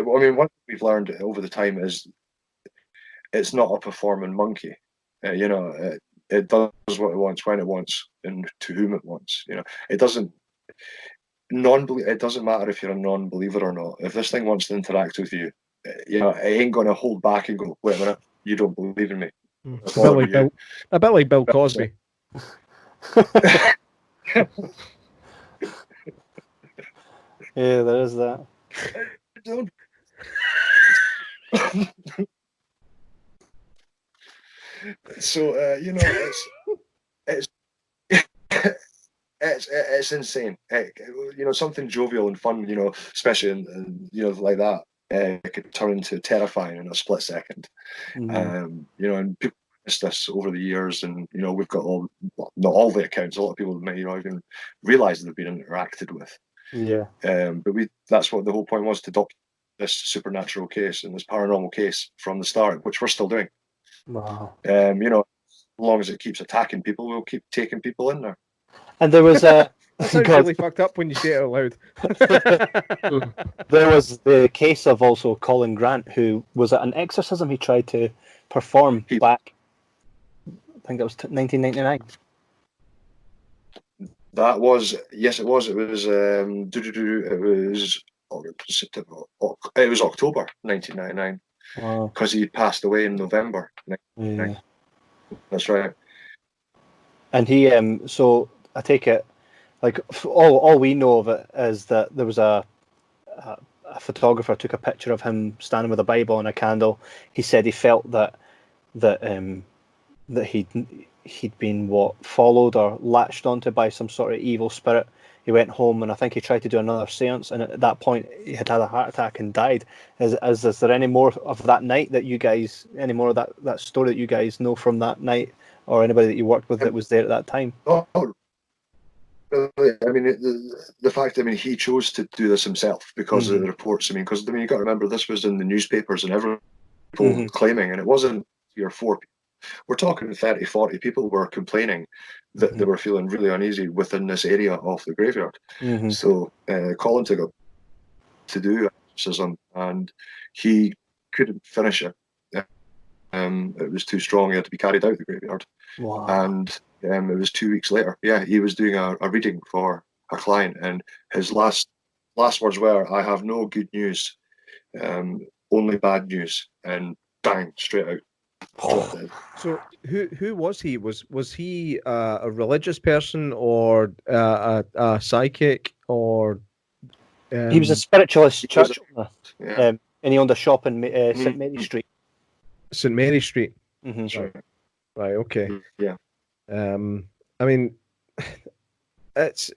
well, I mean, one thing we've learned over the time is it's not a performing monkey. You know, it does what it wants when it wants and to whom it wants. You know, it doesn't it doesn't matter if you're a non-believer or not. If this thing wants to interact with you, you know, it ain't going to hold back and go, wait a minute, you don't believe in me. A bit like Bill, a bit like Bill Cosby. Yeah, there is that. Don't. So you know, it's it's insane. You know, something jovial and fun. You know, especially in you know like that, it could turn into terrifying in a split second. You know, and people missed this over the years, and you know, we've got all well, not all the accounts. A lot of people may you know even realise they've been interacted with. Yeah. But that's what the whole point was, to document this supernatural case and this paranormal case from the start, which we're still doing. Wow. You know, as long as it keeps attacking people, we'll keep taking people in there. And there was a That sounds God, really fucked up when you say it out loud. there was the case of also Colin Grant, who was at an exorcism he tried to perform back. I think that was 1999. That was yes, it was. It was it was October 1999 Wow. because he passed away in November. Yeah. That's right. And he so I take it like all we know of it is that there was a photographer took a picture of him standing with a Bible and a candle. He said he felt that he'd been followed or latched onto by some sort of evil spirit. He went home and I think he tried to do another seance, and at that point he had a heart attack and died. Is there any more of that night that you guys, any more of that story that you guys know from that night, or anybody that you worked with that was there at that time? Oh, really? I mean, the fact, I mean, he chose to do this himself because of the reports. I mean, because you got to remember, this was in the newspapers and everyone claiming, and it wasn't 3 or 4 people. We're talking 30, 40 people were complaining that they were feeling really uneasy within this area of the graveyard. So Colin took up to do exorcism, and he couldn't finish it. It was too strong. He had to be carried out the graveyard. Wow. And it was 2 weeks later. Yeah, he was doing a reading for a client, and his last words were, "I have no good news, only bad news." And bang, straight out. So who was he? Was he a religious person or a psychic or? He was a spiritualist church owner, yeah. and he owned a shop in St Mary Street. St Mary Street. Right. Right. Okay. Yeah. I mean, it's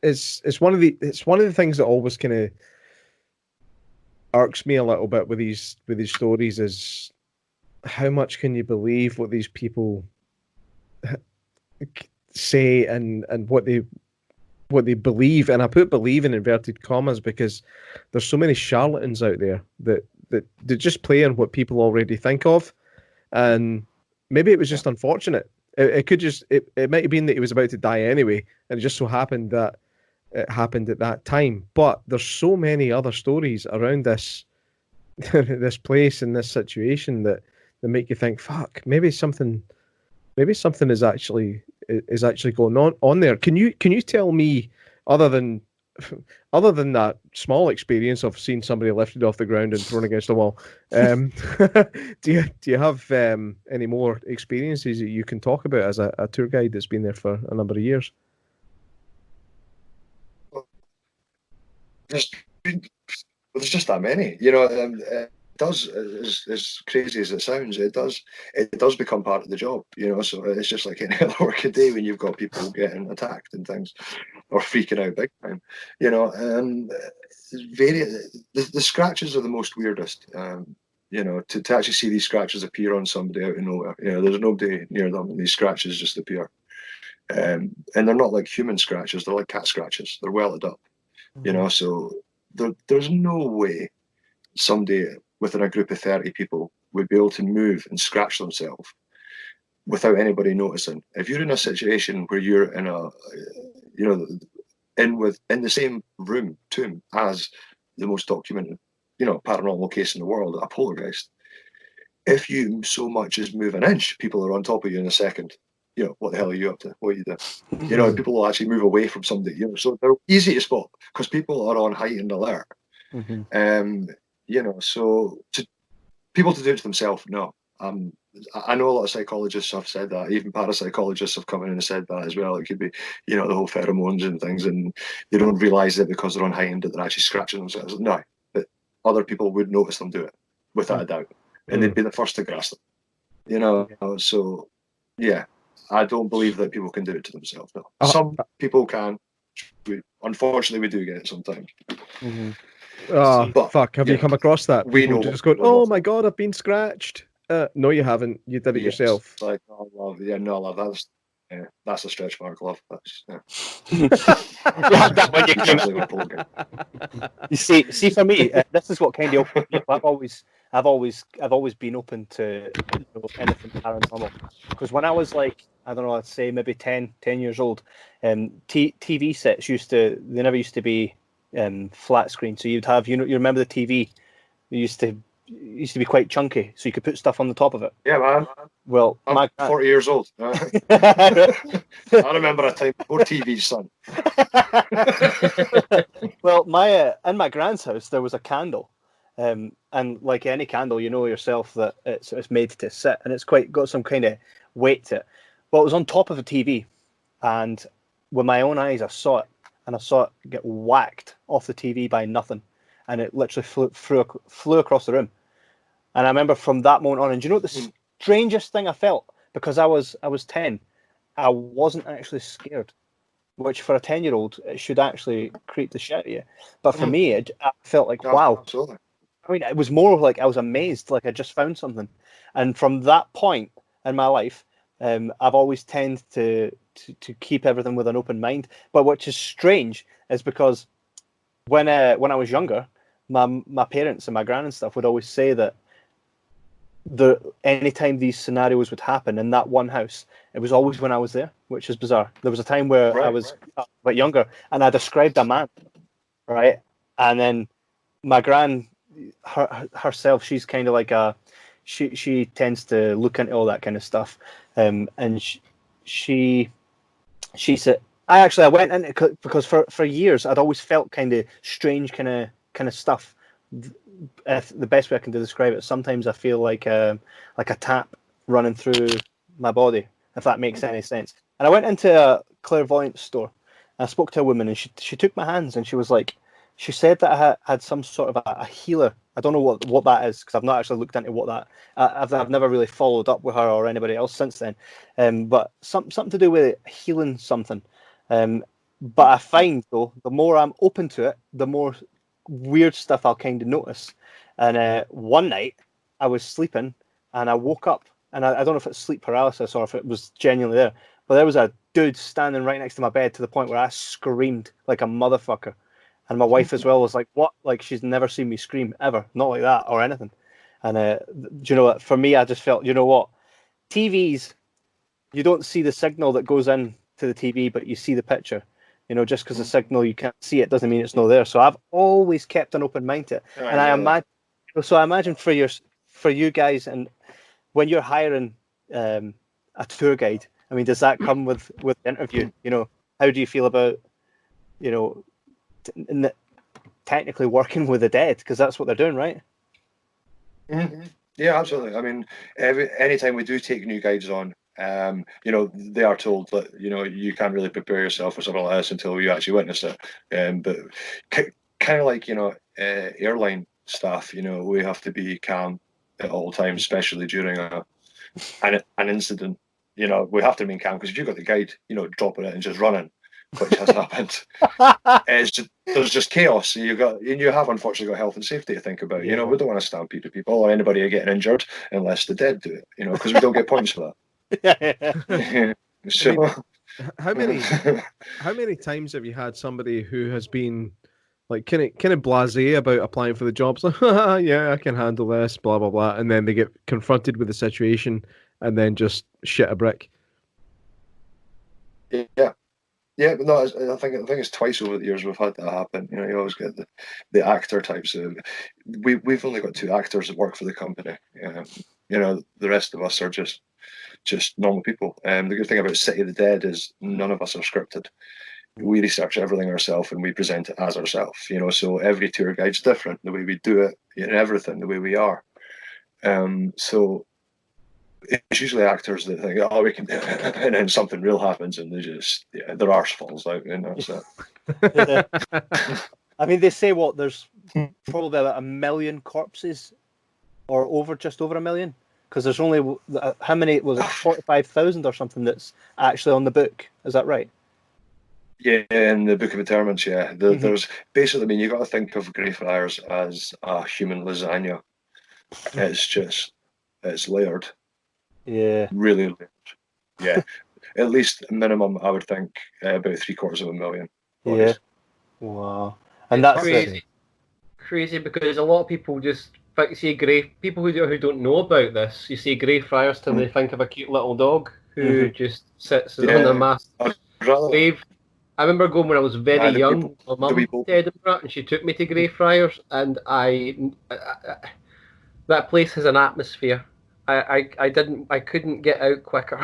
one of the things that always kind of irks me a little bit with these stories is how much can you believe what these people say and what they what they believe, and I put believe in inverted commas because there's so many charlatans out there that they just play on what people already think of, and maybe it was just unfortunate. It could just it might have been that he was about to die anyway, and it just so happened that it happened at that time. But there's so many other stories around this this place and this situation that make you think, fuck, maybe something is actually going on there. Can you tell me, other than that small experience of seeing somebody lifted off the ground and thrown against a wall, do you have any more experiences that you can talk about as a tour guide that's been there for a number of years? There's just that many, you know. It does, as crazy as it sounds, it does become part of the job, you know. So it's just like any other work a day when you've got people getting attacked and things, or freaking out big time, you know. The scratches are the most weirdest, you know, to actually see these scratches appear on somebody out of nowhere. You know, there's nobody near them, and these scratches just appear, and they're not like human scratches; they're like cat scratches. They're welted up, you know. So there's no way somebody within a group of 30 people would be able to move and scratch themselves without anybody noticing. If you're in a situation where you're in a, you know, in the same tomb as the most documented, you know, paranormal case in the world, a poltergeist, if you so much as move an inch, people are on top of you in a second. You know, what the hell are you up to? What are you doing? You know, people will actually move away from somebody, you know, so they're easy to spot because people are on heightened alert. You know, so people to do it to themselves, no. I know a lot of psychologists have said that. Even parapsychologists have come in and said that as well. It could be, you know, the whole pheromones and things, and they don't realise it because they're on heightened that they're actually scratching themselves. No, but other people would notice them do it, without a doubt, and they'd be the first to grasp them. You know, so yeah, I don't believe that people can do it to themselves. No, some people can. Unfortunately, we do get it sometimes. Oh, But, fuck. Have you come across that? We People know just going, oh my God, I've been scratched. No, you haven't. You did it yourself. Like, oh, well, yeah, no, love, that's a stretch mark, love. That's, That when you came. You see, for me, this is what kind of opened me up. I've always been open to, you know, anything paranormal. Because when I was like, I don't know, I'd say maybe 10 years old, TV sets never used to be flat screen. So you'd have, you know, you remember the TV? It used to be quite chunky, so you could put stuff on the top of it. Yeah, man. Well, I'm 40 years old. I remember a time before TV, son. Well, in my grand's house there was a candle, and like any candle, you know yourself that it's made to sit, and it's got some kind of weight to it. Well, it was on top of a TV, and with my own eyes I saw it, and I saw it get whacked off the TV by nothing, and it literally flew across the room. And I remember from that moment on, and do you know what the strangest thing I felt? Because I was 10, I wasn't actually scared, which for a 10-year-old, it should actually creep the shit out of you. But for me, I felt like, wow. Absolutely. I mean, it was more like I was amazed, like I just found something. And from that point in my life, I've always tended to keep everything with an open mind. But which is strange is because when I was younger, my parents and my gran and stuff would always say that anytime these scenarios would happen in that one house, it was always when I was there, which is bizarre. There was a time where I was a bit younger and I described a man, right? And then my gran herself, she's kind of like she tends to look into all that kind of stuff, and she said I went into it because for years I'd always felt kind of strange kind of stuff. The best way I can describe it, sometimes I feel like a tap running through my body, if that makes any sense. And I went into a clairvoyance store and I spoke to a woman, and she took my hands, and she said that I had some sort of a healer. I don't know what that is, because I've not actually looked into what that. I've never really followed up with her or anybody else since then. But something to do with healing something. But I find though, the more I'm open to it, the more weird stuff I'll kind of notice. And one night I was sleeping and I woke up, and I don't know if it's sleep paralysis or if it was genuinely there, but there was a dude standing right next to my bed to the point where I screamed like a motherfucker. And my wife as well was like, what? Like, she's never seen me scream ever. Not like that or anything. And do you know what? For me, I just felt, you know what? TVs, you don't see the signal that goes in to the TV, but you see the picture. You know, just because the signal you can't see it doesn't mean it's not there. So I've always kept an open mind to it. And I imagine for you guys, and when you're hiring a tour guide, I mean, does that come with the interview? You know, how do you feel about, you know, technically working with the dead, because that's what they're doing, right? Mm-hmm. Yeah, absolutely. I mean, anytime we do take new guides on, you know, they are told that, you know, you can't really prepare yourself for something like this until you actually witness it. But kind of like, you know, airline staff, you know, we have to be calm at all times, especially during an incident. You know, we have to remain calm, because if you've got the guide, you know, dropping it and just running, which has happened, there's just chaos. And you have unfortunately got health and safety to think about. You know, we don't want to stampede people or anybody getting injured unless the dead do it. You know, because we don't get points for that. So, I mean, how many times have you had somebody who has been like kind of blasé about applying for the jobs? Like, yeah, I can handle this, blah blah blah, and then they get confronted with the situation and then just shit a brick. Yeah, but no, I think it's twice over the years we've had that happen. You know, you always get the actor types. We've only got 2 actors that work for the company. You know, the rest of us are just normal people. The good thing about City of the Dead is none of us are scripted. We research everything ourselves and we present it as ourselves. You know, so every tour guide's different. The way we do it, and everything, the way we are. So it's usually actors that think, oh, we can do it, and then something real happens and their arse falls out, and that's it. I mean, they say there's probably about 1 million corpses, or just over 1 million, because there's only, how many was it, 45,000 or something that's actually on the book. Is that right? Yeah, in the Book of Interments, yeah. There's basically, I mean, you got to think of Greyfriars as a human lasagna. It's layered. Yeah. Really layered. Yeah. At least minimum, I would think about 750,000 bodies. Yeah. Wow. And that's crazy because a lot of people just see people who don't know about this. You see Greyfriars till they think of a cute little dog who just sits on a massive wave. I remember going when I was very young. My mum to Edinburgh, and she took me to Greyfriars, and that place has an atmosphere. I couldn't get out quicker.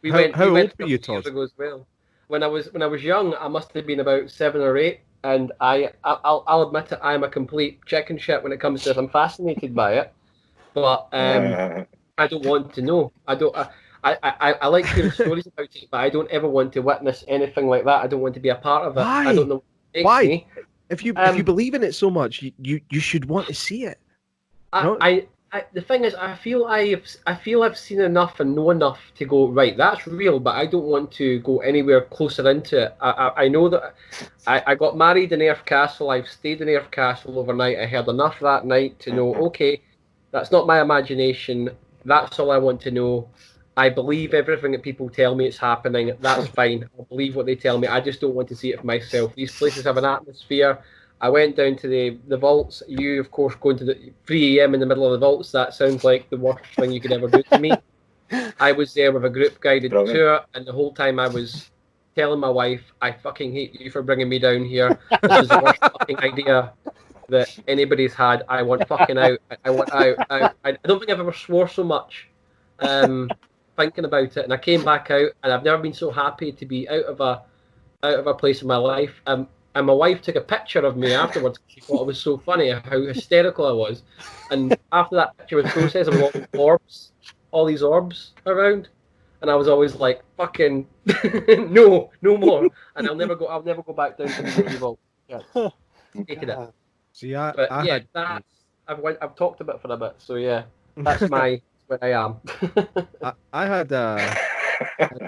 Yeah. How old were you, Todd? As well. When I was young, I must have been about 7 or 8, and I'll admit it, I'm a complete chicken shit when it comes to this. I'm fascinated by it, but I don't want to know. I like hearing stories about it, but I don't ever want to witness anything like that. I don't want to be a part of it. Why? I don't know. Why? If you believe in it so much, you should want to see it. The thing is, I feel I've seen enough and know enough to go, right, that's real, but I don't want to go anywhere closer into it. I know that I got married in Airth Castle. I've stayed in Airth Castle overnight. I heard enough that night to know, okay, that's not my imagination. That's all I want to know. I believe everything that people tell me it's happening. That's fine. I believe what they tell me. I just don't want to see it for myself. These places have an atmosphere. I went down to the vaults. You, of course, going to the 3 a.m. in the middle of the vaults. That sounds like the worst thing you could ever do to me. I was there with a group guided tour, and the whole time I was telling my wife, I fucking hate you for bringing me down here. This is the worst fucking idea that anybody's had. I want fucking out. I want out. I don't think I've ever swore so much thinking about it. And I came back out, and I've never been so happy to be out of a place in my life. And my wife took a picture of me afterwards. She thought it was so funny how hysterical I was. And after that picture was processed, there were all these orbs around, and I was always like, "Fucking no more." And I'll never go back down to the vault. Yeah, hated it. See, I've talked about it for a bit. So yeah, that's where I am. I had an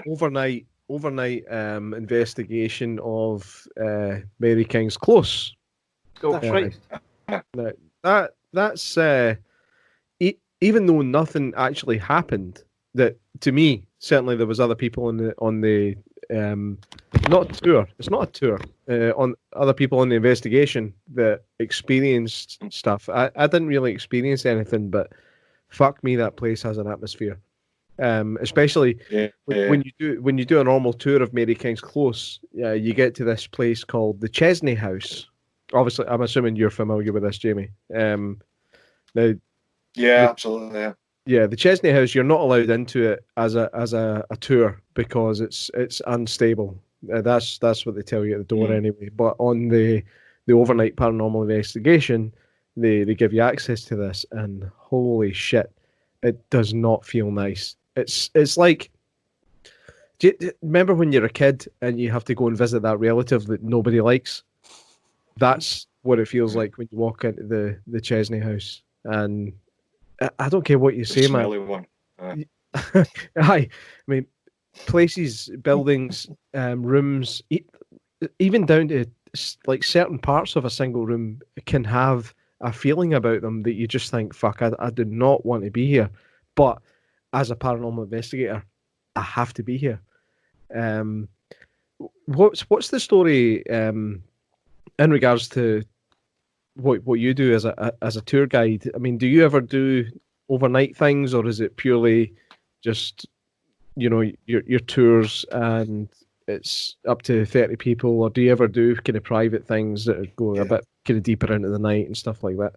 overnight investigation of Mary King's Close. That's right. That's even though nothing actually happened that to me certainly there was other people on the not tour. It's not a tour. On other people on the investigation that experienced stuff. I didn't really experience anything, but fuck me, that place has an atmosphere. Especially when you do a normal tour of Mary King's Close, you get to this place called the Chesney House. Obviously, I'm assuming you're familiar with this, Jamie. Now, Absolutely. Yeah, the Chesney House, you're not allowed into it as a tour because it's unstable. That's what they tell you at the door anyway. But on the overnight paranormal investigation, they give you access to this, and holy shit, it does not feel nice. It's like, do you remember when you're a kid and you have to go and visit that relative that nobody likes? That's what it feels like when you walk into the Chesney House. And I don't care what you say, man. One. Aye. I mean, places, buildings, rooms, even down to like certain parts of a single room can have a feeling about them that you just think, fuck, I do not want to be here. But as a paranormal investigator, I have to be here. What's the story in regards to what you do as a tour guide? I mean, do you ever do overnight things, or is it purely just, you know, your tours and it's up to 30 people, or do you ever do kind of private things that are going a bit kind of deeper into the night and stuff like that?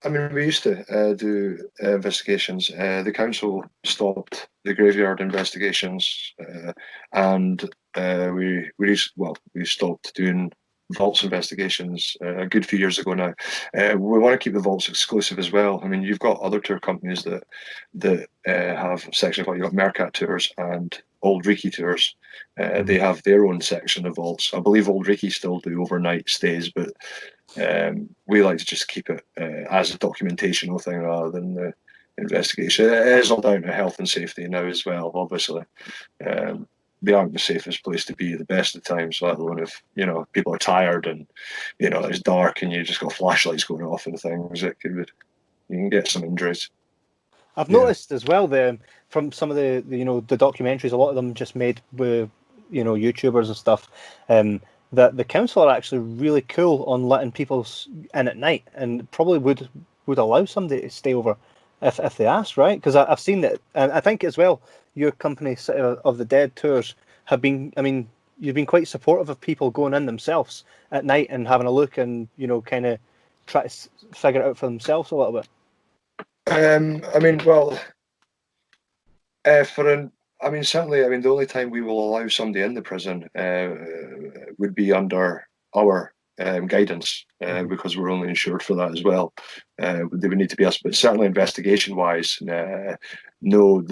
I mean, we used to do investigations. The council stopped the graveyard investigations, and we stopped doing vaults investigations a good few years ago now. We want to keep the vaults exclusive as well. I mean, you've got other tour companies that have sections like, you've got Mercat Tours and Old Reekie Tours. They have their own section of vaults. I believe Old Reekie still do overnight stays, but we like to just keep it as a documentational thing rather than the investigation. It is all down to health and safety now as well, obviously. They aren't the safest place to be the best of times, let alone if, you know, people are tired and, you know, it's dark and you just got flashlights going off and things. You can get some injuries. I've noticed as well from some of the you know, the documentaries, a lot of them just made with, you know, YouTubers and stuff, that the council are actually really cool on letting people in at night, and probably would allow somebody to stay over if they asked, right? Because I've seen that, and I think as well, your company of the Dead Tours have been, I mean, you've been quite supportive of people going in themselves at night and having a look and, you know, kind of try to figure it out for themselves a little bit. I mean, well, certainly, I mean, the only time we will allow somebody in the prison would be under our guidance, because we're only insured for that as well. They would need to be us, but certainly investigation-wise, no,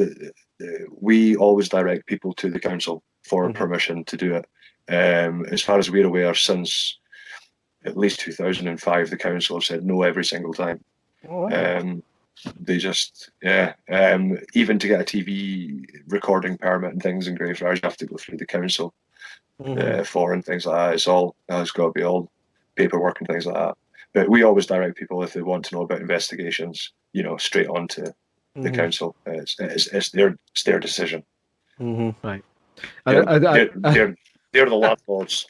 we always direct people to the council for permission to do it. As far as we're aware, since at least 2005, the council have said no every single time. Oh, wow. They just, even to get a TV recording permit and things in Greyfriars, you have to go through the council for and things like that. It's got to be all paperwork and things like that. But we always direct people, if they want to know about investigations, you know, straight on to the council. It's their decision. Right. They're the landlords.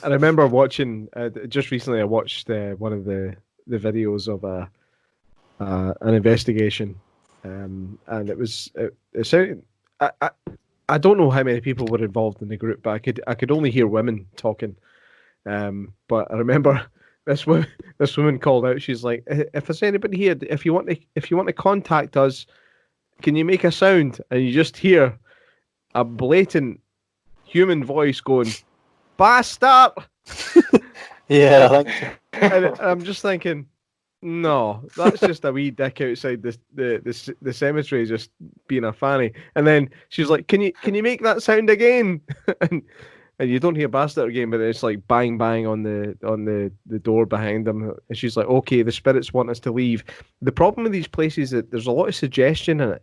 I remember watching just recently. I watched one of the videos of an investigation, and it sounded. I don't know how many people were involved in the group, but I could only hear women talking. But I remember this woman called out. She's like, "If there's anybody here, if you want to contact us, can you make a sound?" And you just hear a blatant human voice going, "Bastard!" Yeah, I think so. And I'm just thinking, no, that's just a wee dick outside the cemetery just being a fanny. And then she's like, "Can you make that sound again?" and you don't hear bastard again, but it's like bang bang on the door behind them. And she's like, "Okay, the spirits want us to leave." The problem with these places is that there's a lot of suggestion in it,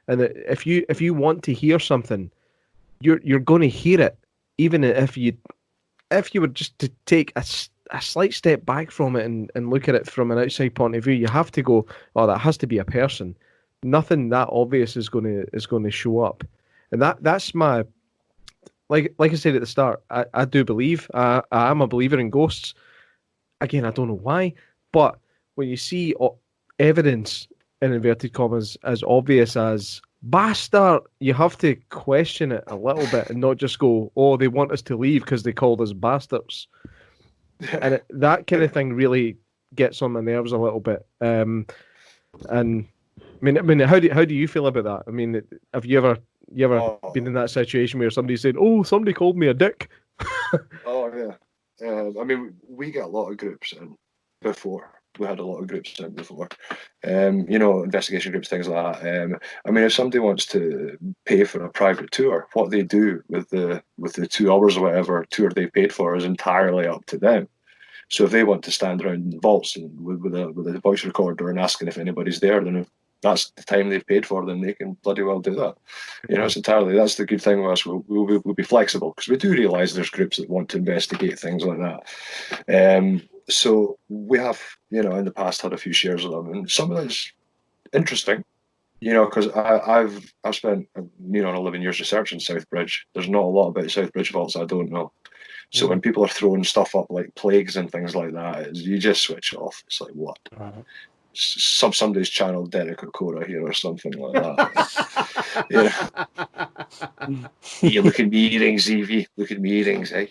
and that if you want to hear something, you're going to hear it, even if you were just to take a slight step back from it and look at it from an outside point of view. You have to go, "Oh, that has to be a person," nothing that obvious is going to show up, and that's my like I said at the start. I do believe I am a believer in ghosts. Again, I don't know why, but when you see evidence in inverted commas as obvious as bastard, you have to question it a little bit and not just go, "Oh, they want us to leave because they called us bastards." And that kind of thing really gets on my nerves a little bit. And I mean, how do you feel about that? I mean, have you ever been in that situation where somebody said, "Oh, somebody called me a dick"? Oh yeah. I mean, we get a lot of groups in before. We had a lot of groups in before. Investigation groups, things like that. I mean, if somebody wants to pay for a private tour, what they do with the 2 hours or whatever tour they paid for is entirely up to them. So if they want to stand around in the vaults and with a voice recorder and asking if anybody's there, then if that's the time they've paid for, then they can bloody well do that. It's entirely, that's the good thing with us. We'll be flexible because we do realise there's groups that want to investigate things like that. So we have, in the past had a few shares of them, and some of it's interesting, because I've spent 11 years researching Southbridge. There's not a lot about Southbridge vaults I don't know. So when people are throwing stuff up like plagues and things like that, you just switch off. It's like, what? Somebody's channeled Derek Okora here or something like that. You look at me earrings, Evie. Look at me earrings, eh?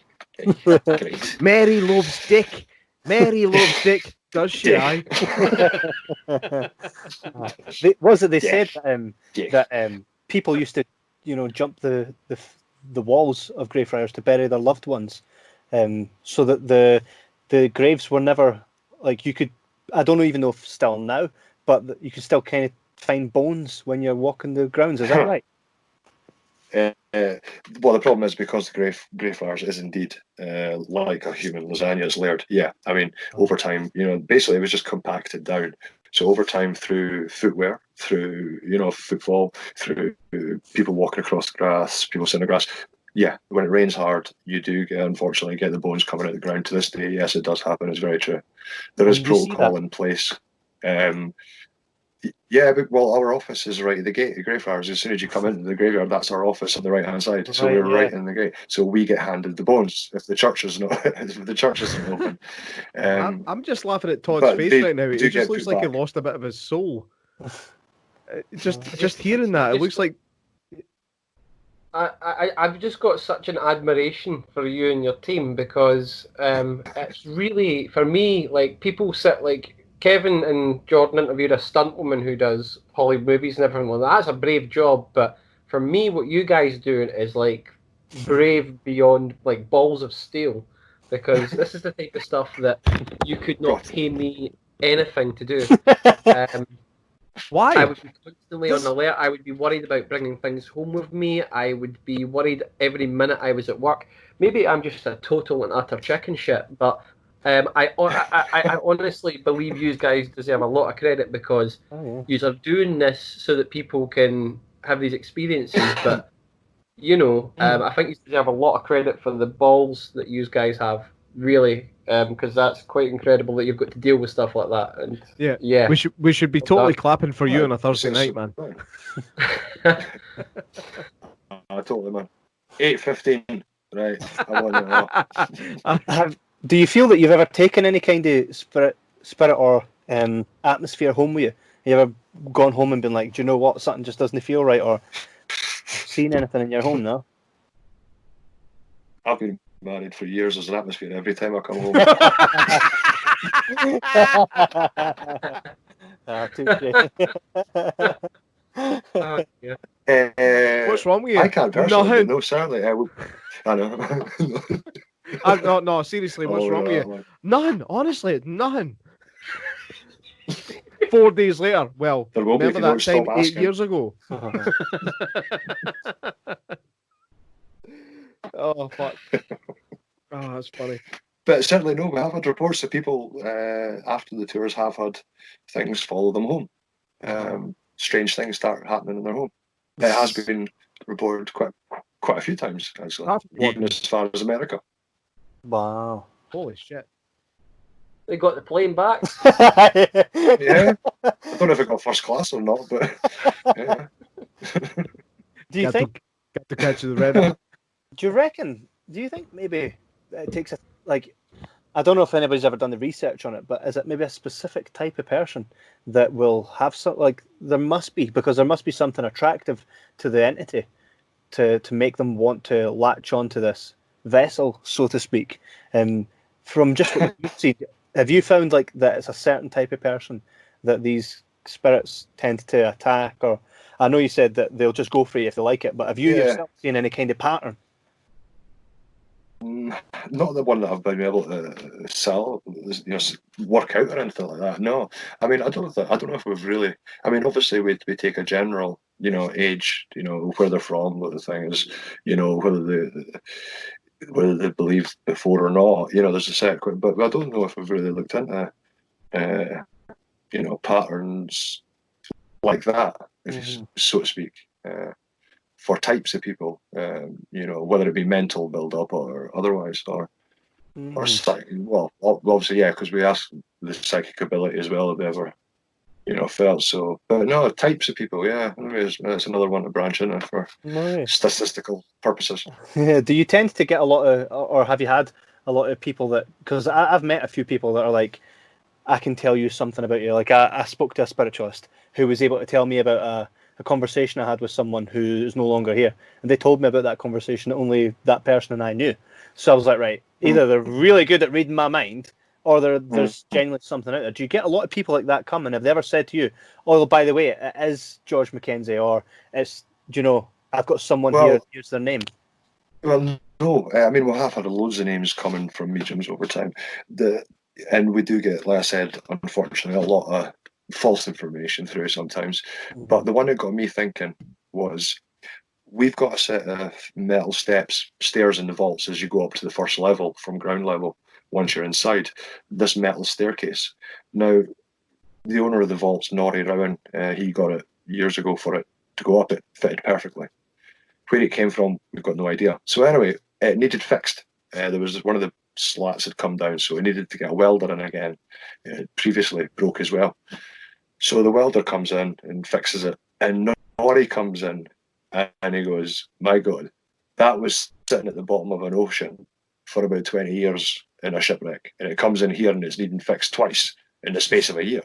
Great. Mary loves dick. Mary loves dick. Does she? Aye. They said that people used to, jump the walls of Greyfriars to bury their loved ones, so that the graves were never like you could. I don't even know if still now, but you can still kind of find bones when you're walking the grounds. Is that right? Well, the problem is because the Greyfriars is indeed like a human lasagna. It's layered. Yeah, I mean, over time, basically it was just compacted down. So over time, through footwear, through footfall, through people walking across the grass, people sitting on the grass. Yeah, when it rains hard, you do unfortunately get the bones coming out of the ground. To this day, yes, it does happen. It's very true. There is protocol in place. Yeah, but our office is right at the gate. The Greyfriars. As soon as you come into the graveyard, that's our office on the right hand side. So we're right in the gate. So we get handed the bones if the church is not open. I'm just laughing at Todd's face right now. It just looks like he lost a bit of his soul. Just hearing that, it looks like. I've just got such an admiration for you and your team because it's really, for me, like people sit like Kevin and Jordan interviewed a stunt woman who does Hollywood movies and everything like that. That's a brave job, but for me, what you guys doing is like brave beyond like balls of steel, because this is the type of stuff that you could not pay me anything to do. Why? I would be constantly on alert. I would be worried about bringing things home with me. I would be worried every minute I was at work. Maybe I'm just a total and utter chicken shit, but I honestly believe you guys deserve a lot of credit because you are doing this so that people can have these experiences. But I think you deserve a lot of credit for the balls that you guys have, really, because that's quite incredible that you've got to deal with stuff like that. And yeah, we should be totally clapping for you on a Thursday night, man. Totally, man. 8:15, right? I want to do you feel that you've ever taken any kind of spirit or atmosphere home with you? Have you ever gone home and been like, do you know what, something just doesn't feel right, or seen anything in your home now? I've been married for years. There's an atmosphere every time I come home. What's wrong with you? I can't personally. No, certainly. I know. No, seriously, what's wrong with you? Man. None, honestly, none. 4 days later, well, there will remember that time 8 years ago? Oh, fuck. Oh, that's funny. But certainly, no, we have had reports that people, after the tours, have had things follow them home. Strange things start happening in their home. It has been reported quite a few times, actually, even as far as America. Wow. Holy shit. They got the plane back. Yeah, I don't know if it got first class or not, but yeah. Do you Got think? to catch the red eye. Do you reckon? Do you think maybe it takes a like? I don't know if anybody's ever done the research on it, but is it maybe a specific type of person that will have some like? There must be, because there must be something attractive to the entity to make them want to latch onto this vessel, so to speak. From just what you've seen, have you found like that it's a certain type of person that these spirits tend to attack? Or I know you said that they'll just go for you if they like it, but have you Yeah. yourself seen any kind of pattern? Not the one that I've been able to sell, work out or anything like that. No, I mean, I don't know if we've really. I mean, obviously we take a general, age, where they're from, what the thing is, whether they believed before or not. There's a set, but I don't know if we've really looked into, patterns like that, so to speak. For types of people, whether it be mental build-up or otherwise, or psychic. Well, obviously, yeah, because we asked the psychic ability as well if they ever, felt so. But no, types of people, yeah, that's another one to branch into for statistical purposes. Yeah. Do you tend to get a lot of, or have you had a lot of people that? Because I've met a few people that are like, I can tell you something about you. Like I spoke to a spiritualist who was able to tell me about a conversation I had with someone who is no longer here, and they told me about that conversation that only that person and I knew. So I was like, right, either they're really good at reading my mind, or there's genuinely something out there. Do you get a lot of people like that coming? Have they ever said to you, "Oh, by the way, it is George Mackenzie," or "It's, I've got someone here. Here's their name." Well, no, I mean, we have had loads of names coming from mediums over time. And we do get, like I said, unfortunately, a lot of false information through sometimes. But the one that got me thinking was, we've got a set of metal stairs in the vaults as you go up to the first level from ground level. Once you're inside this metal staircase, now the owner of the vaults, Norrie Rowan, he got it years ago for it to go up. It fitted perfectly. Where it came from, we've got no idea. So anyway, it needed fixed. There was one of the slats had come down, so it needed to get a welder in again. It previously broke as well. So the welder comes in and fixes it, and Norrie comes in and he goes, "My God, that was sitting at the bottom of an ocean for about 20 years in a shipwreck, and it comes in here and it's needing fixed twice in the space of a year."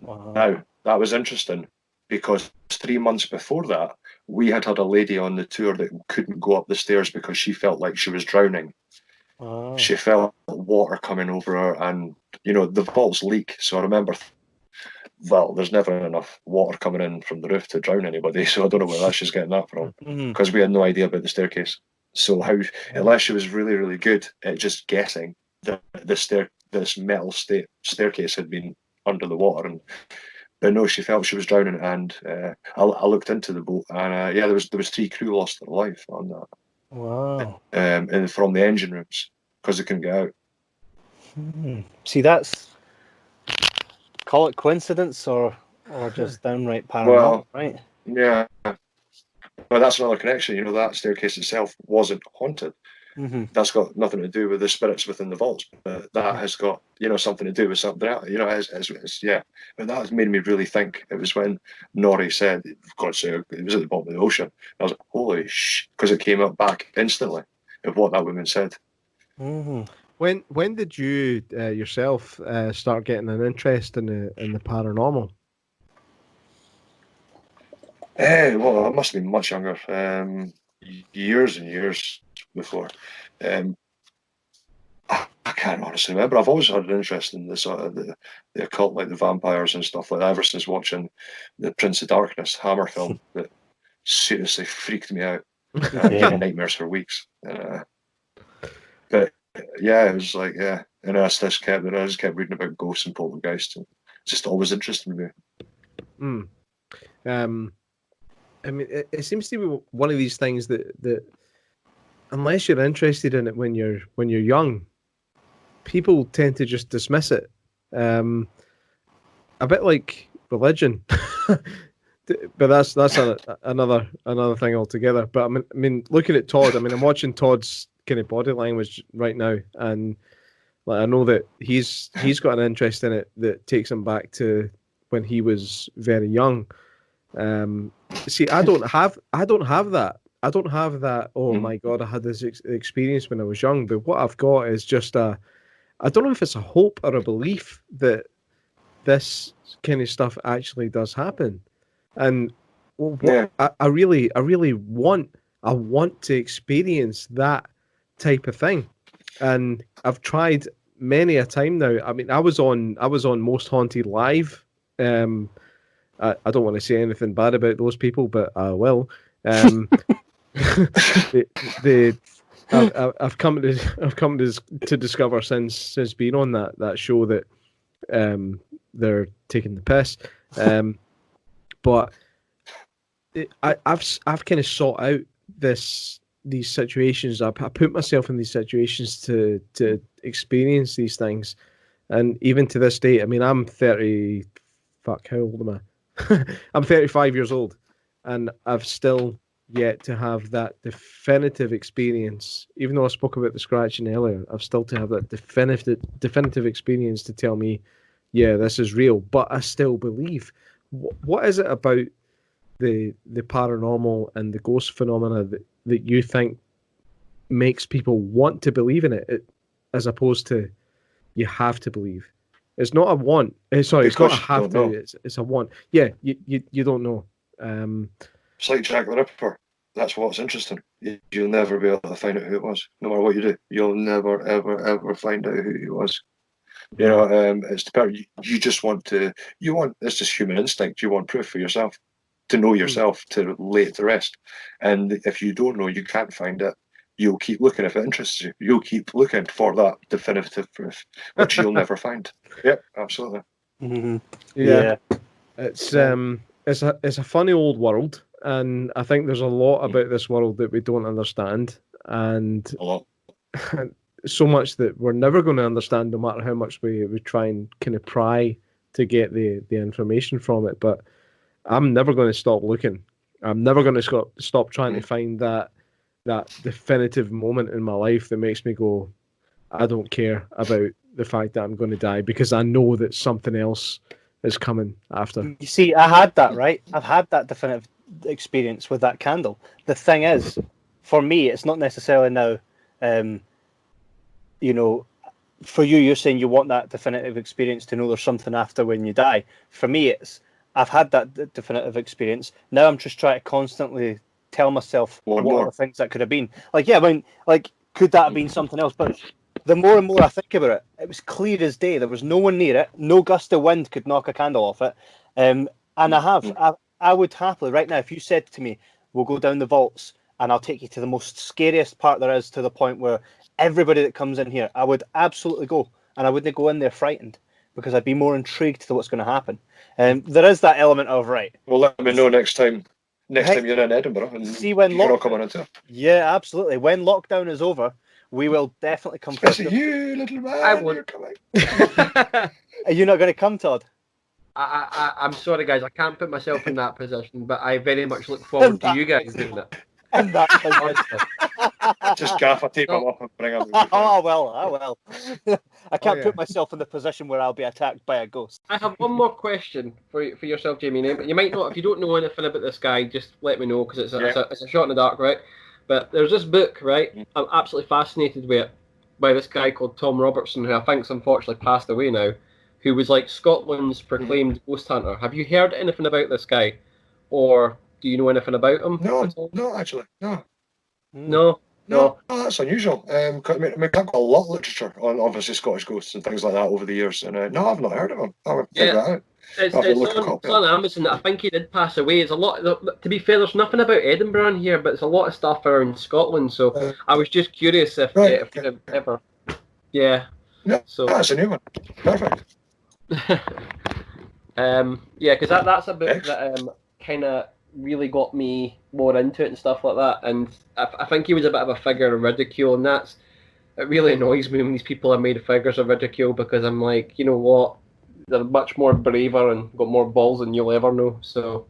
Wow. Now, that was interesting because 3 months before that, we had a lady on the tour that couldn't go up the stairs because she felt like she was drowning. Wow. She felt water coming over her, and the vaults leak. So I remember, there's never enough water coming in from the roof to drown anybody. So I don't know where she's getting that from, because we had no idea about the staircase. So unless she was really, really good at just guessing that this metal staircase had been under the water, but no, she felt she was drowning, and I looked into the boat, and there was 3 crew lost their life on that. Wow. And from the engine rooms because they couldn't get out. See, call it coincidence or just downright paranormal, Well, right? Yeah, but that's another connection. That staircase itself wasn't haunted. That's got nothing to do with the spirits within the vaults. But that has got something to do with something else. Yeah. But that has made me really think. It was when Norrie said, "Of course, it was at the bottom of the ocean." I was like, "Holy sh!" Because it came up back instantly of what that woman said. When did you yourself start getting an interest in the paranormal? Well, I must have been much younger. Years and years before. I can't honestly remember. I've always had an interest in the sort of the occult, like the vampires and stuff like that, ever since watching the Prince of Darkness Hammer film that seriously freaked me out. I had nightmares for weeks. But yeah, it was like, and I just kept reading about ghosts and poltergeists, and it's just always interested me. I mean, it seems to be one of these things that unless you're interested in it when you're young, people tend to just dismiss it. A bit like religion, but that's another thing altogether. But I mean, looking at Todd, I'm watching Todd's kind of body language right now, and Like I know that he's got an interest in it that takes him back to when he was very young. See, I don't have that. I don't have that. Oh my God, I had this experience when I was young. But what I've got is just I don't know if it's a hope or a belief that this kind of stuff actually does happen. And I really want to experience that type of thing. And I've tried many a time now. I mean, I was on Most Haunted Live. I don't want to say anything bad about those people, but I will. I've come to discover since being on that show that they're taking the piss. But I've kind of sought out these situations. I put myself in these situations to experience these things, and even to this day, I mean, I'm 30. Fuck, how old am I? I'm 35 years old, and I've still yet to have that definitive experience. Even though I spoke about the scratching earlier, I've still to have that definitive experience to tell me, yeah, this is real. But I still believe. What is it about the paranormal and the ghost phenomena that you think makes people want to believe in it, as opposed to you have to believe? It's not a want. Sorry, it's not a have to. It's a want. Yeah, you don't know. It's like Jack the Ripper. That's what's interesting. You'll never be able to find out who it was. No matter what you do, you'll never, ever, ever find out who he was. You know, it's the part you just want to. It's just human instinct. You want proof for yourself, to know yourself, to lay it to rest. And if you don't know, you can't find it. You'll keep looking if it interests you. You'll keep looking for that definitive proof, which you'll never find. Yep, absolutely. Mm-hmm. Yeah. It's a funny old world, and I think there's a lot about this world that we don't understand, and A lot. so much that we're never going to understand, no matter how much we try and kind of pry to get the information from it. But I'm never going to stop looking. I'm never going to stop trying to find that definitive moment in my life that makes me go, I don't care about the fact that I'm going to die, because I know that something else is coming after. You see, I had that, right? I've had that definitive experience with that candle. The thing is, for me, it's not necessarily now, for you, you're saying you want that definitive experience to know there's something after when you die. For me, I've had that definitive experience. Now I'm just trying to constantly tell myself what are the things that could have been. Like, yeah, I mean, like, could that have been something else? But the more and more I think about it, it was clear as day. There was no one near it. No gust of wind could knock a candle off it. And I would happily, right now, if you said to me, we'll go down the vaults and I'll take you to the most scariest part there is, to the point where everybody that comes in here, I would absolutely go. And I wouldn't go in there frightened, because I'd be more intrigued to what's going to happen. There is that element of, right. Well, let me know next time. Time you're in Edinburgh, and see when you're all coming into it. Yeah, absolutely. When lockdown is over, we will definitely come. Especially you, little man. I would. You're coming. Are you not going to come, Todd? I'm sorry, guys. I can't put myself in that position, but I very much look forward to you guys doing it. And that Just gaffer tape them up and bring them. Oh well. I can't put myself in the position where I'll be attacked by a ghost. I have one more question for yourself, Jamie. You might not, if you don't know anything about this guy, just let me know, because it's a shot in the dark, right? But there's this book, right? I'm absolutely fascinated with it, by this guy called Tom Robertson, who I think's unfortunately passed away now, who was like Scotland's proclaimed ghost hunter. Have you heard anything about this guy, or do you know anything about him? No, actually, no. No, that's unusual. I mean, I've got a lot of literature on, obviously, Scottish ghosts and things like that over the years, and no, I've not heard of him. I would figure that out. It's on Amazon. I think he did pass away. There's a lot. To be fair, there's nothing about Edinburgh in here, but it's a lot of stuff around Scotland. So I was just curious if ever. Yeah. No, so that's a new one. Perfect. Because that's a book that kind of really got me more into it and stuff like that. And I think he was a bit of a figure of ridicule, and it really annoys me when these people are made figures of ridicule, because I'm like, you know what? They're much more braver and got more balls than you'll ever know. So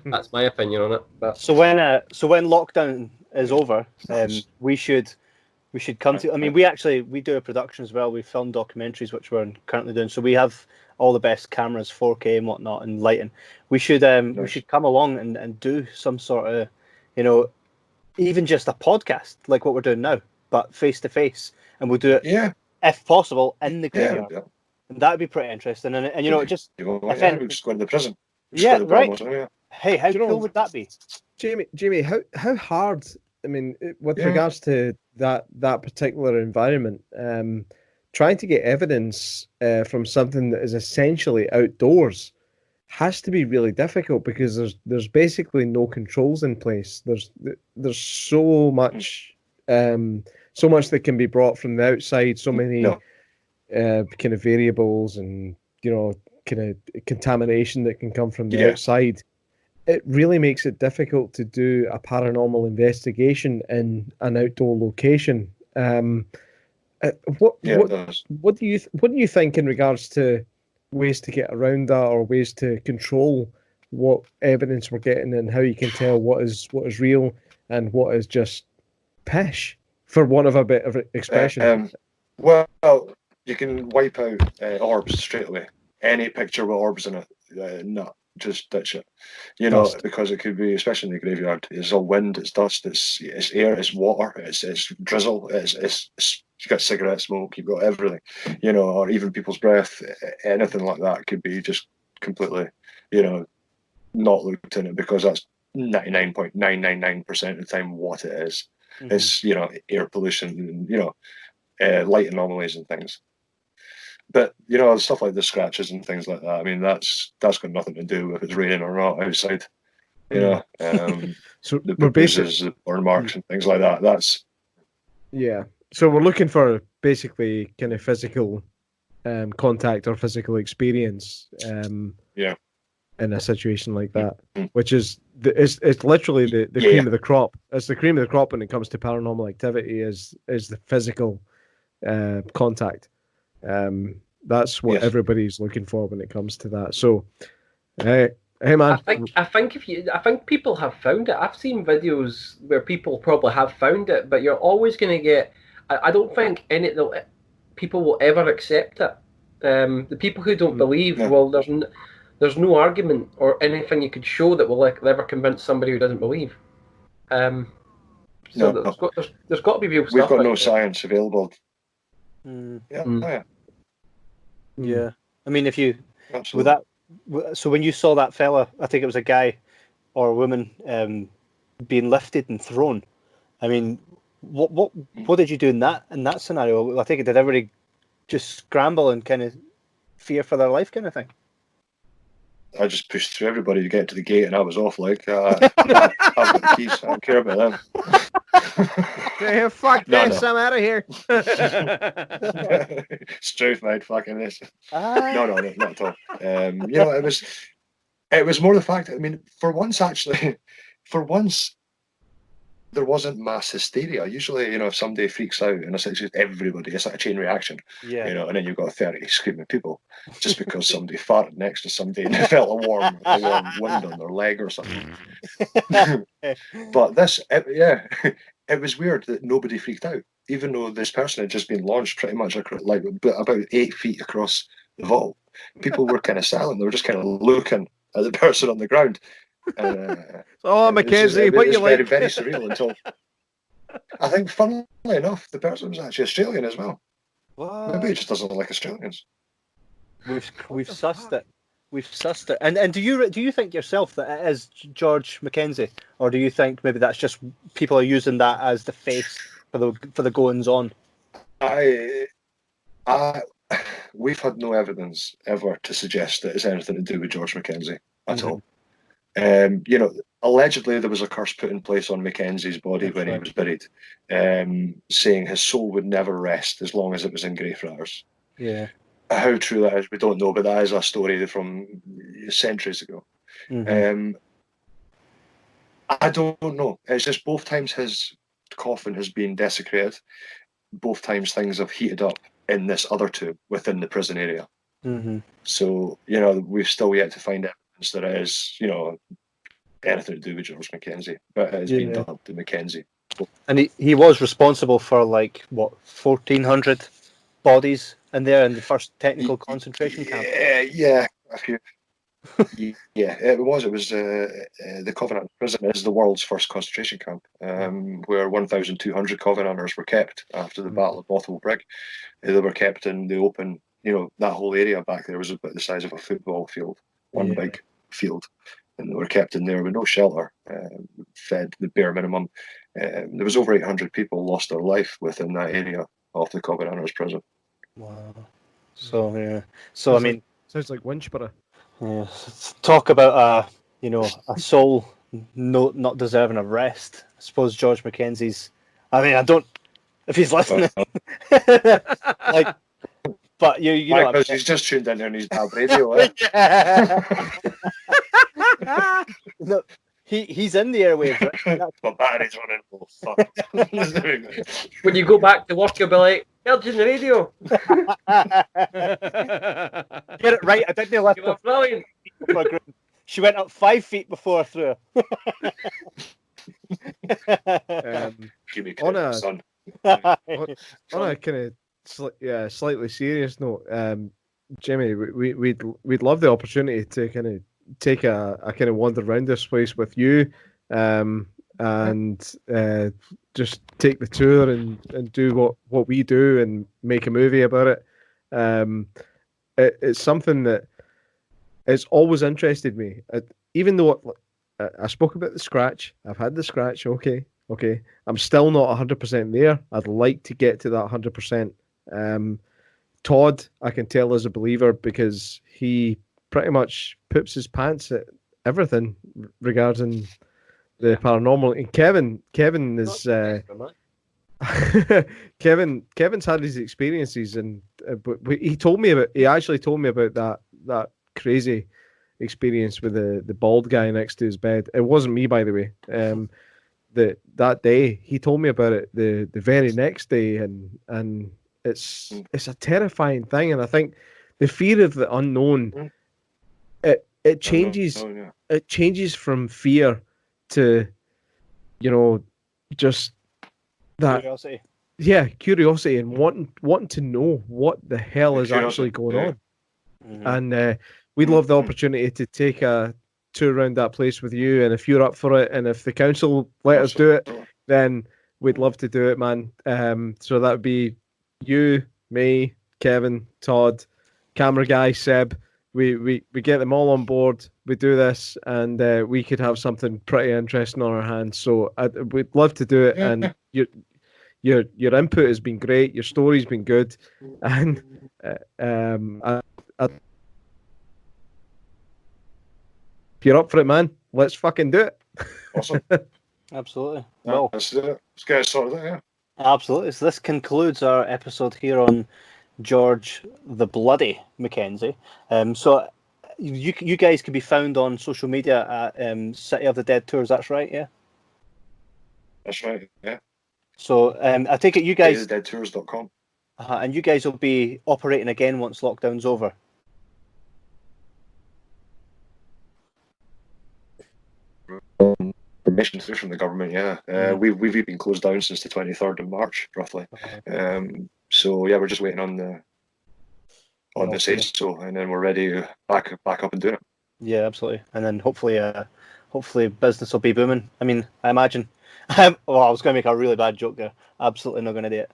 that's my opinion on it. But so when lockdown is over, we should We should come to. I mean, we do a production as well. We film documentaries, which we're currently doing. So we have all the best cameras, 4K and whatnot, and lighting. We should come along and do some sort of, even just a podcast like what we're doing now, but face to face, and we'll do it if possible in the graveyard. Yeah. And that would be pretty interesting. And we just go to the prison. Yeah, right. Yeah. Hey, how cool would that be, Jamie? How hard? I mean, with regards to that particular environment, trying to get evidence from something that is essentially outdoors has to be really difficult because there's basically no controls in place. There's so much that can be brought from the outside. So many kind of variables and kind of contamination that can come from the outside. It really makes it difficult to do a paranormal investigation in an outdoor location. What do you think in regards to ways to get around that or ways to control what evidence we're getting and how you can tell what is real and what is just pish, for want of a bit of expression? Well, you can wipe out orbs straight away. Any picture with orbs in it, no. Just ditch it, because it could be, especially in the graveyard. It's all wind, it's dust, it's air, it's water, it's drizzle, it's you've got cigarette smoke, you've got everything, or even people's breath, anything like that could be just completely, not looked in it, because that's 99.999% of the time what it is. Mm-hmm. It's air pollution, and light anomalies and things. But stuff like the scratches and things like that. I mean, that's got nothing to do with if it's raining or not outside. So the bruises, the burn marks, and things like that. That's So we're looking for basically kind of physical contact or physical experience. In a situation like that, which is it's literally the cream of the crop. It's the cream of the crop when it comes to paranormal activity. Is the physical contact. That's what everybody's looking for when it comes to that. So, hey man, I think people have found it. I've seen videos where people probably have found it, but you're always going to get. I don't think people will ever accept it. The people who don't believe, well, there's no argument or anything you could show that will ever convince somebody who doesn't believe. There's got to be real stuff. We've got no science available. Yeah. I mean, if you so when you saw that fella, I think it was a guy or a woman being lifted and thrown. I mean, what did you do in that scenario? I think did everybody just scramble and kind of fear for their life, kind of thing? I just pushed through everybody to get to the gate, and I was off like I've got the keys. I don't care about them. Yeah, fuck this! I'm out of here. Struth, mate, fucking this. No, not at all. It was more the fact that, I mean, for once there wasn't mass hysteria. Usually, if somebody freaks out in a situation, everybody, it's like a chain reaction. Yeah. And then you've got 30 screaming people just because somebody farted next to somebody and they felt a warm wind on their leg or something. But it was weird that nobody freaked out, even though this person had just been launched pretty much like about 8 feet across the vault. People were kind of silent. They were just kind of looking at the person on the ground. Mackenzie, what you like? It was very, very surreal until I think, funnily enough, the person was actually Australian as well. What? Maybe he just doesn't like Australians. We've sussed it. We've sussed it. And do you think yourself that it is George Mackenzie, or do you think maybe that's just people are using that as the face for the goings on? We've had no evidence ever to suggest that it's anything to do with George Mackenzie at all. Allegedly there was a curse put in place on Mackenzie's body when he was buried, saying his soul would never rest as long as it was in Greyfriars. Yeah. How true that is, we don't know, but that is a story from centuries ago. Mm-hmm. I don't know. It's just both times his coffin has been desecrated, both times things have heated up in this other tomb within the prison area. Mm-hmm. So, we've still yet to find that it is, anything to do with George Mackenzie, but it has been dubbed the Mackenzie. And he was responsible for like what 1,400 bodies in there in the first technical concentration camp. Yeah, a few. Yeah, it was. It was the Covenant prison is the world's first concentration camp, where 1,200 Covenanters were kept after the Battle of Bothwell Brig. They were kept in the open. You know, that whole area back there was about the size of a football field, one big field, and they were kept in there with no shelter, fed the bare minimum. There was over 800 people lost their life within that area of the Covenanters prison. Wow. So yeah. So I mean, sounds like Winchborough. yeah, talk about a soul not deserving of rest. I suppose George Mackenzie's. I mean, I don't. If he's listening, like, but you know, Because he's just tuned in there and he's bad radio. Eh? No, he's in the airwaves. Right? My battery's running. Oh, fuck. When you go back to work, you'll be like, "Heard you in the radio. Get it right. I didn't lift You were brilliant." her. She went up 5 feet before I threw her. Give me On credit, a- son. On a kind of slightly serious note, Jimmy, we'd love the opportunity to kind of take a kind of wander around this place with you, and just take the tour and do what we do and make a movie about it. It's something that it's always interested me. Even though I spoke about the scratch, I've had the scratch. Okay, I'm still not 100% there. I'd like to get to that 100%. Todd, I can tell, is a believer because he pretty much poops his pants at everything regarding the paranormal. And Kevin is Kevin's had his experiences, and but he actually told me about that crazy experience with the bald guy next to his bed. It wasn't me, by the way. That day he told me about it the very next day, and it's a terrifying thing. And I think the fear of the unknown, it changes. It changes from fear to, just that Curiosity. Yeah, curiosity and wanting to know what the hell is actually going on. Mhm. And we'd love the opportunity to take a tour around that place with you, and if you're up for it, and if the council let us do it, then we'd love to do it, man. So that would be you, me, Kevin, Todd, camera guy, Seb. We get them all on board. We do this, and we could have something pretty interesting on our hands. So we'd love to do it, and your input has been great. Your story's been good, and if you're up for it, man, let's fucking do it. Awesome. Absolutely. Yeah, Well, let's do it. Let's get it sorted out, yeah. absolutely. So this concludes our episode here on George the Bloody Mackenzie. So you guys can be found on social media at City of the Dead Tours. That's right, yeah. That's right, yeah. So I take it you guys, Deadtours.com. and you guys will be operating again once lockdown's over. Permission through from the government, yeah. We've been closed down since the 23rd of March, roughly. So yeah, we're just waiting on the say so, and then we're ready back up and doing it. Yeah, absolutely. And then hopefully business will be booming. I mean, I imagine. I was going to make a really bad joke there. Absolutely not going to do it.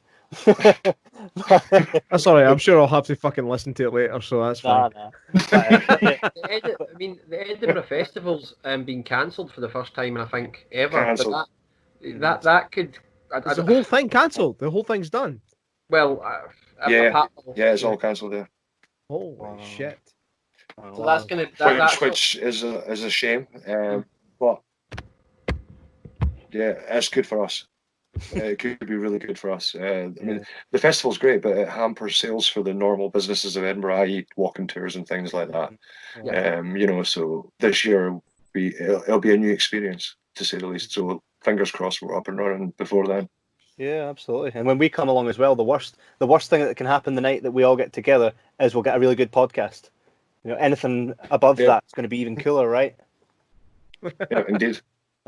That's all right. I'm sure I'll have to fucking listen to it later, so that's fine. Nah. The Edinburgh Festival's been cancelled for the first time, I think, ever. Cancelled. But that could. Is the whole thing cancelled? The whole thing's done. Well, Yeah, it's all cancelled there. Holy Wow. shit! So that's gonna. Which is a shame, but yeah, it's good for us. It could be really good for us. I mean, the festival's great, but it hampers sales for the normal businesses of Edinburgh, i.e., walking tours and things like that. So this year it'll be a new experience, to say the least. So fingers crossed we're up and running before then. Yeah, absolutely. And when we come along as well, the worst thing that can happen the night that we all get together is we'll get a really good podcast. Anything above that's going to be even cooler, right? Yeah, indeed.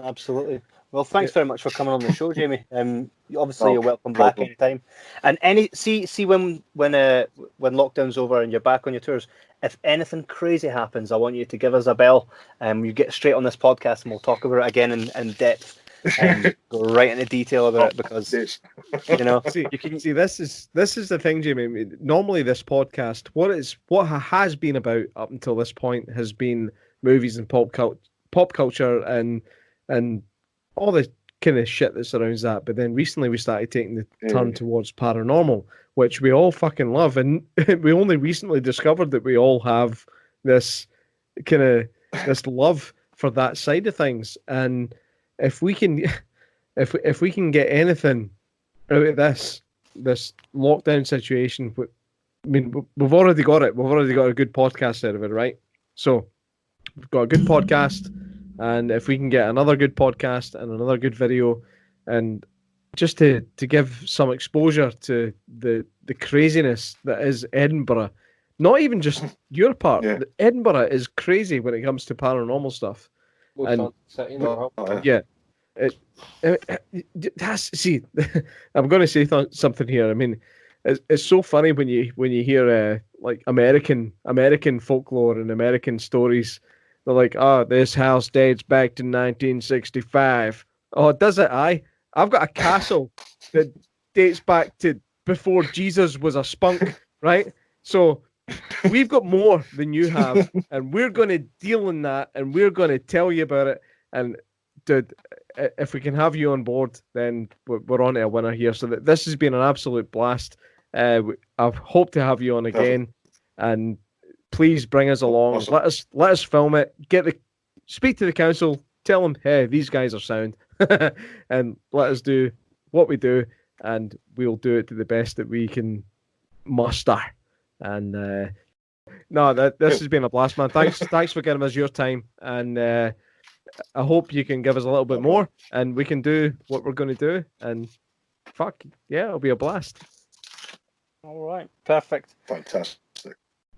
Absolutely. Well, thanks very much for coming on the show, Jamie. Obviously, No you're welcome back problem. anytime. And see when lockdown's over and you're back on your tours, if anything crazy happens, I want you to give us a bell. You get straight on this podcast and we'll talk about it again in depth and go right into detail about it because Yes. you know See, you can. see, this is the thing, Jamie. I mean, normally, this podcast, what has been about up until this point, has been movies and pop culture and all the kind of shit that surrounds that. But then recently, we started taking the turn towards paranormal, which we all fucking love, and we only recently discovered that we all have this kind of this love for that side of things. And if we can, if we can get anything out of this lockdown situation, I mean, we've already got it. We've already got a good podcast out of it, right? So we've got a good podcast, and if we can get another good podcast and another good video, and just to give some exposure to the craziness that is Edinburgh, not even just your part. Yeah. Edinburgh is crazy when it comes to paranormal stuff. Most And- fun city in the world. Yeah. See, I'm going to say something here. I mean, it's so funny when you hear like American folklore and American stories. They're like, oh, this house dates back to 1965. Oh, does it? I've got a castle that dates back to before Jesus was a spunk, right? So we've got more than you have, and we're going to deal in that, and we're going to tell you about it. And dude, if we can have you on board, then we're on to a winner here. So this has been an absolute blast. I hope to have you on again, and please bring us along. Awesome. Let us film it. Speak to the council. Tell them, hey, these guys are sound, and let us do what we do, and we'll do it to the best that we can muster. And this has been a blast, man. Thanks for giving us your time, and I hope you can give us a little bit more, and we can do what we're going to do. And fuck yeah, it'll be a blast. All right, perfect. Fantastic.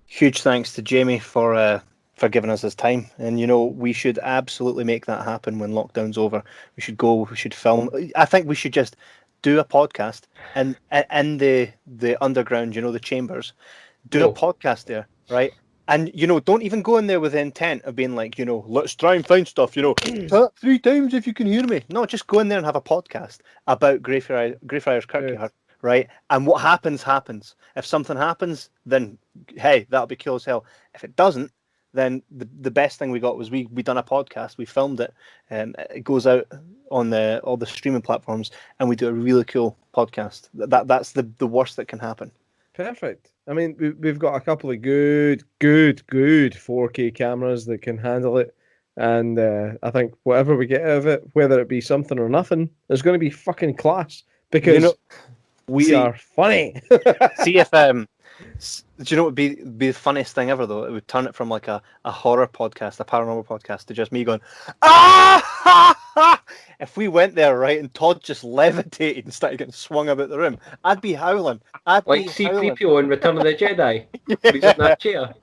Huge thanks to Jamie for giving us his time, and we should absolutely make that happen when lockdown's over. We should go. We should film. I think we should just do a podcast in the underground. The chambers. Do a podcast there, right? And don't even go in there with the intent of being like, let's try and find stuff. 3 times if you can hear me. No, just go in there and have a podcast about Greyfriars Kirkyard. Right, and what happens. If something happens, then hey, that'll be cool as hell. If it doesn't, then the best thing we got was we done a podcast. We filmed it, and it goes out on all the streaming platforms, and we do a really cool podcast. That's the worst that can happen. Perfect. I mean, we've got a couple of good 4K cameras that can handle it, and I think whatever we get out of it, whether it be something or nothing, is going to be fucking class because. We are funny. See if do you know what would be the funniest thing ever though? It would turn it from like a horror podcast, a paranormal podcast, to just me going, ah! If we went there, right, and Todd just levitated and started getting swung about the room, I'd be howling. Like C-3PO in Return of the Jedi. He's in that chair.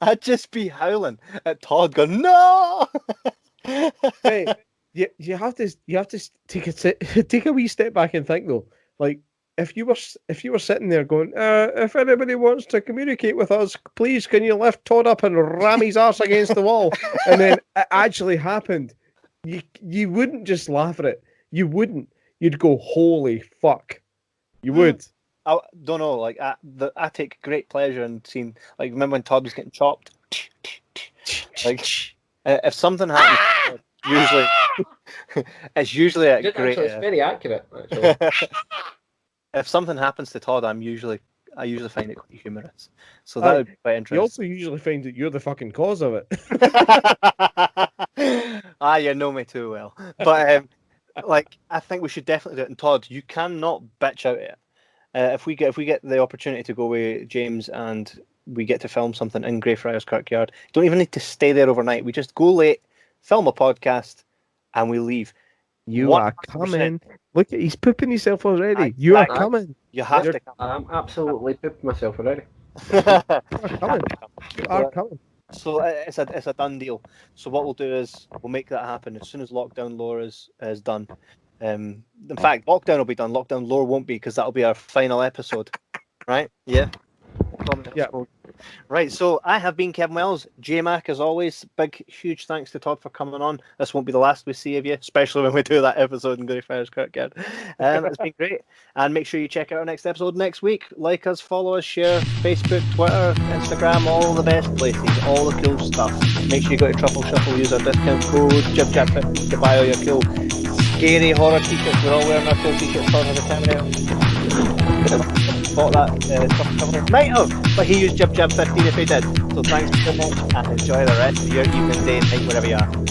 I'd just be howling at Todd going, no! Hey, you have to take a wee step back and think though. Like if you were sitting there going, if anybody wants to communicate with us, please can you lift Todd up and ram his arse against the wall? And then it actually happened. You wouldn't just laugh at it. You wouldn't. You'd go, holy fuck. You would. I don't know. Like I take great pleasure in seeing. Like remember when Todd was getting chopped? Like if something happens. Usually, it's usually a great. It's very accurate. Actually. If something happens to Todd, I usually find it quite humorous. So that would be quite interesting. You also usually find that you're the fucking cause of it. You know me too well. But I think we should definitely do it. And Todd, you cannot bitch out it. If we get the opportunity to go with James and we get to film something in Greyfriars Kirkyard, don't even need to stay there overnight. We just go late. Film a podcast, and we leave. You are coming. Look, he's pooping himself already. You are coming. You have to come. I'm absolutely pooped myself already. You are coming. You are coming. So it's a done deal. So what we'll do is we'll make that happen as soon as Lockdown Lore is done. In fact, Lockdown will be done. Lockdown Lore won't be, because that'll be our final episode, right? Yeah. Yeah. Right, so I have been Kevin Wells, J-Mac as always. Big, huge thanks to Todd for coming on. This won't be the last we see of you, especially when we do that episode in Greyfriars Kirkyard. It's been great. And make sure you check out our next episode next week. Like us, follow us, share, Facebook, Twitter, Instagram, all the best places, all the cool stuff. Make sure you go to Truffle Shuffle, use our discount code JibJab50 to buy all your cool scary horror t-shirts. We're all wearing our cool t-shirts for the camera. Bought that Truffle Shuffle. Might have, but he used JibJab50 if he did. So thanks so much and enjoy the rest of your evening, day, night, wherever you are.